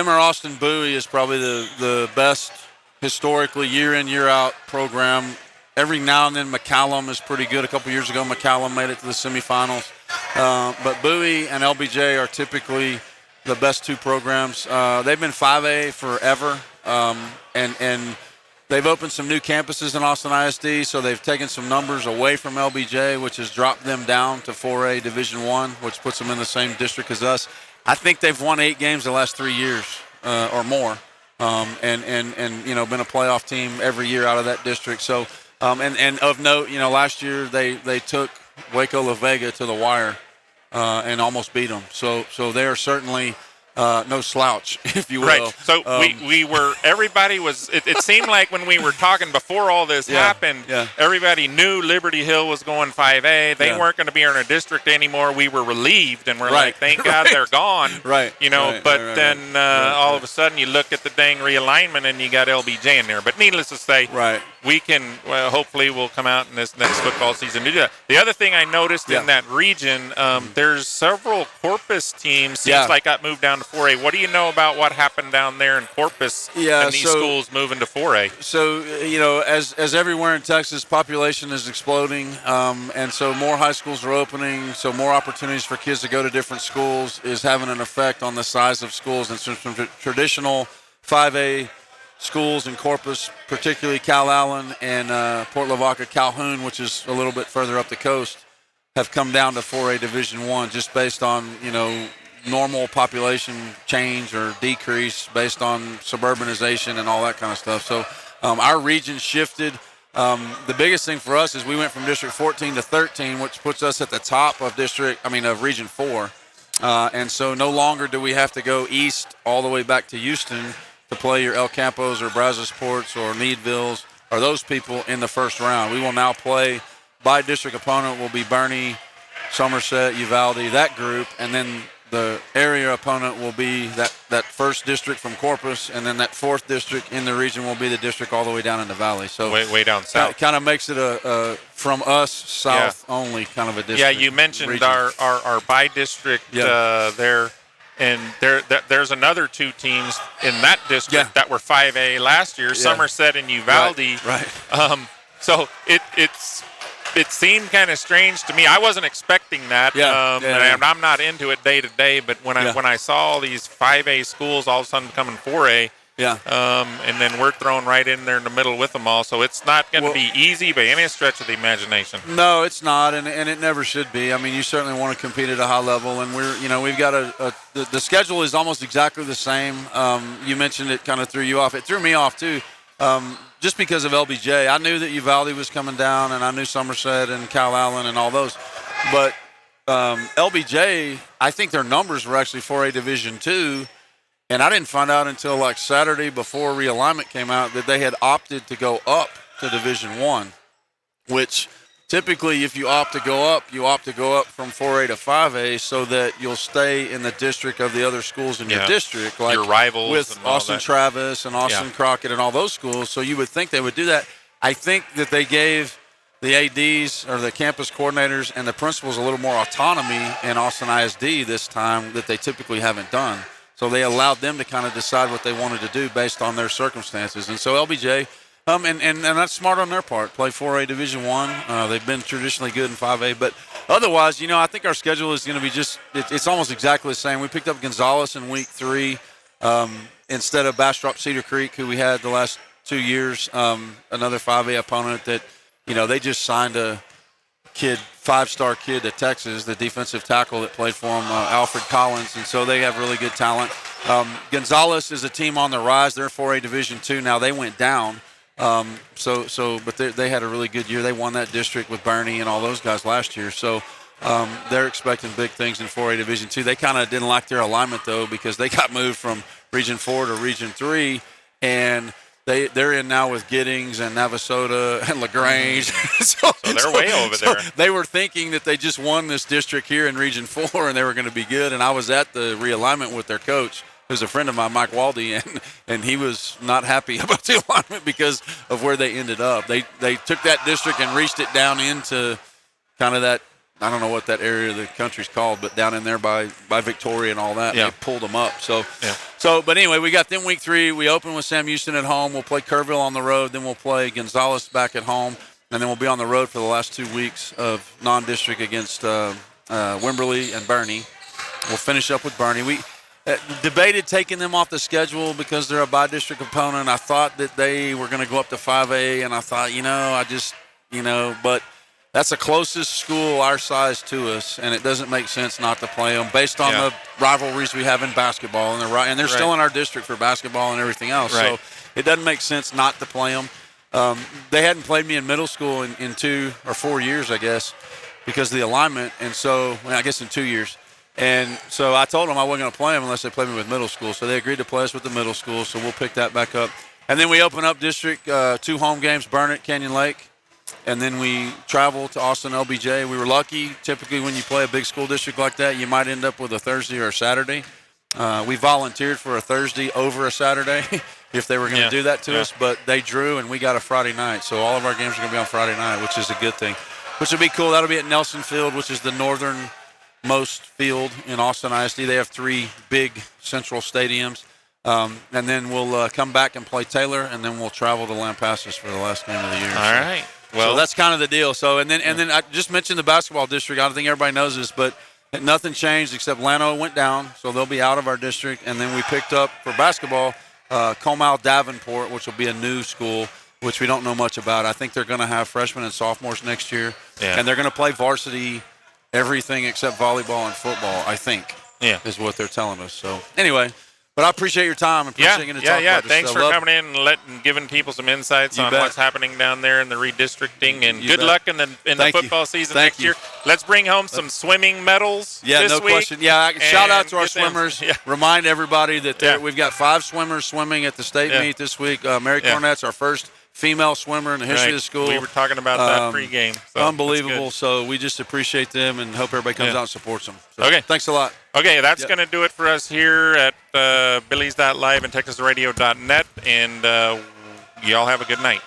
or Austin Bowie is probably the best historically year in, year out program. Every now and then McCallum is pretty good. A couple years ago, McCallum made it to the semifinals. But Bowie and LBJ are typically the best 2 programs. They've been 5A forever, and they've opened some new campuses in Austin ISD, so they've taken some numbers away from LBJ, which has dropped them down to 4A Division I, which puts them in the same district as us. I think they've won 8 games the last 3 years or more, and been a playoff team every year out of that district. So, and of note, last year they took Waco La Vega to the wire and almost beat them. So they are certainly no slouch, if you will. Right. So everybody was, it seemed like when we were talking before all this happened, everybody knew Liberty Hill was going 5A. They weren't going to be in our district anymore. We were relieved, and we're like, thank God they're gone. Then all of a sudden you look at the dang realignment and you got LBJ in there. But needless to say, we can, hopefully we'll come out in this next football season to do that. The other thing I noticed in that region, there's several Corpus teams, seems like got moved down to 4A. What do you know about what happened down there in Corpus and these schools moving to 4A? So, as everywhere in Texas, population is exploding, and so more high schools are opening, so more opportunities for kids to go to different schools is having an effect on the size of schools. And so from traditional 5A schools in Corpus, particularly Cal Allen and Port Lavaca Calhoun, which is a little bit further up the coast, have come down to 4A Division I just based on, normal population change or decrease based on suburbanization and all that kind of stuff. So our region shifted. The biggest thing for us is we went from District 14 to 13, which puts us at the top of Region 4. And so no longer do we have to go east all the way back to Houston to play your El Campos or Brazosports or Meadevilles or those people in the first round. We will now play by district opponent will be Bernie, Somerset, Uvalde, that group, and then the area opponent will be that first district from Corpus, and then that fourth district in the region will be the district all the way down in the valley. So way down south. It kind of makes it a from us south only kind of a district. Yeah, you mentioned our by-district there, and there's another two teams in that district that were 5A last year, Somerset and Uvalde. Right. So it seemed kind of strange to me. I wasn't expecting that. And I'm not into it day to day, but when I saw all these 5A schools all of a sudden becoming 4A, and then we're thrown right in there in the middle with them all. So it's not going to be easy by any stretch of the imagination. No, it's not, and it never should be. I mean, you certainly want to compete at a high level, and we've got the schedule is almost exactly the same. You mentioned it kind of threw you off. It threw me off too. Just because of LBJ. I knew that Uvalde was coming down, and I knew Somerset and Cal Allen and all those. But LBJ, I think their numbers were actually 4A Division II, and I didn't find out until like Saturday before realignment came out that they had opted to go up to Division I, which typically if you opt to go up from 4A to 5A so that you'll stay in the district of the other schools in your district, like your rivals with and Austin Travis and Austin Crockett and all those schools. So you would think they would do that. I think that they gave the ADs or the campus coordinators and the principals a little more autonomy in Austin ISD this time that they typically haven't done. So they allowed them to kind of decide what they wanted to do based on their circumstances. And so LBJ, and that's smart on their part. Play 4A Division I. They've been traditionally good in 5A, but otherwise, I think our schedule is going to be it's almost exactly the same. We picked up Gonzales in week 3 instead of Bastrop Cedar Creek, who we had the last 2 years. Another 5A opponent that they just signed a kid, 5-star kid to Texas, the defensive tackle that played for them, Alfred Collins, and so they have really good talent. Gonzales is a team on the rise. They're 4A Division II now. They went down. But they had a really good year. They won that district with Bernie and all those guys last year. So they're expecting big things in 4A Division II. They kind of didn't like their alignment, though, because they got moved from Region 4 to Region 3, and they're in now with Giddings and Navasota and LaGrange. so they're way over there. They were thinking that they just won this district here in Region 4 and they were going to be good. And I was at the realignment with their coach, who's a friend of mine, Mike Waldy, and he was not happy about the alignment because of where they ended up. They took that district and reached it down into kind of that, I don't know what that area of the country's called, but down in there by Victoria and all that. They pulled them up. But anyway, we got them week 3. We open with Sam Houston at home. We'll play Kerrville on the road. Then we'll play Gonzales back at home. And then we'll be on the road for the last 2 weeks of non-district against Wimberley and Bernie. We'll finish up with Bernie. We debated taking them off the schedule because they're a by-district opponent. I thought that they were going to go up to 5A, and I thought, but that's the closest school our size to us, and it doesn't make sense not to play them based on the rivalries we have in basketball, and they're still in our district for basketball and everything else. So it doesn't make sense not to play them. They hadn't played me in middle school in 2 or 4 years, I guess, because of the alignment, and so I guess in 2 years. And so I told them I wasn't going to play them unless they played me with middle school. So they agreed to play us with the middle school, so we'll pick that back up. And then we open up district 2 home games, Burnett, Canyon Lake. And then we travel to Austin LBJ. We were lucky. Typically when you play a big school district like that, you might end up with a Thursday or a Saturday. We volunteered for a Thursday over a Saturday if they were going to do that to us, but they drew and we got a Friday night. So all of our games are going to be on Friday night, which is a good thing, which will be cool. That'll be at Nelson Field, which is the northernmost field in Austin ISD. They have 3 big central stadiums. And then we'll come back and play Taylor, and then we'll travel to Lampasas for the last game of the year. All right. Well, so that's kind of the deal. So and then I just mentioned the basketball district. I don't think everybody knows this, but nothing changed except Llano went down, so they'll be out of our district. And then we picked up for basketball Comal Davenport, which will be a new school, which we don't know much about. I think they're going to have freshmen and sophomores next year, and they're going to play varsity everything except volleyball and football, I think, is what they're telling us. So anyway, but I appreciate your time. Appreciate getting to talk about this Thanks stuff. for coming in and giving people some insights on what's happening down there in the redistricting. And You good bet. luck in the football season next year. Let's bring home some swimming medals this no week. question. Yeah, shout out to our get them. swimmers. Remind everybody that we've got 5 swimmers swimming at the state meet this week. Mary Cornett's our first female swimmer in the history of the school. We were talking about that pregame. So unbelievable. So we just appreciate them and hope everybody comes out and supports them. So okay. Thanks a lot. Okay, that's going to do it for us here at Billy's.live and TexasRadio.net. And y'all have a good night.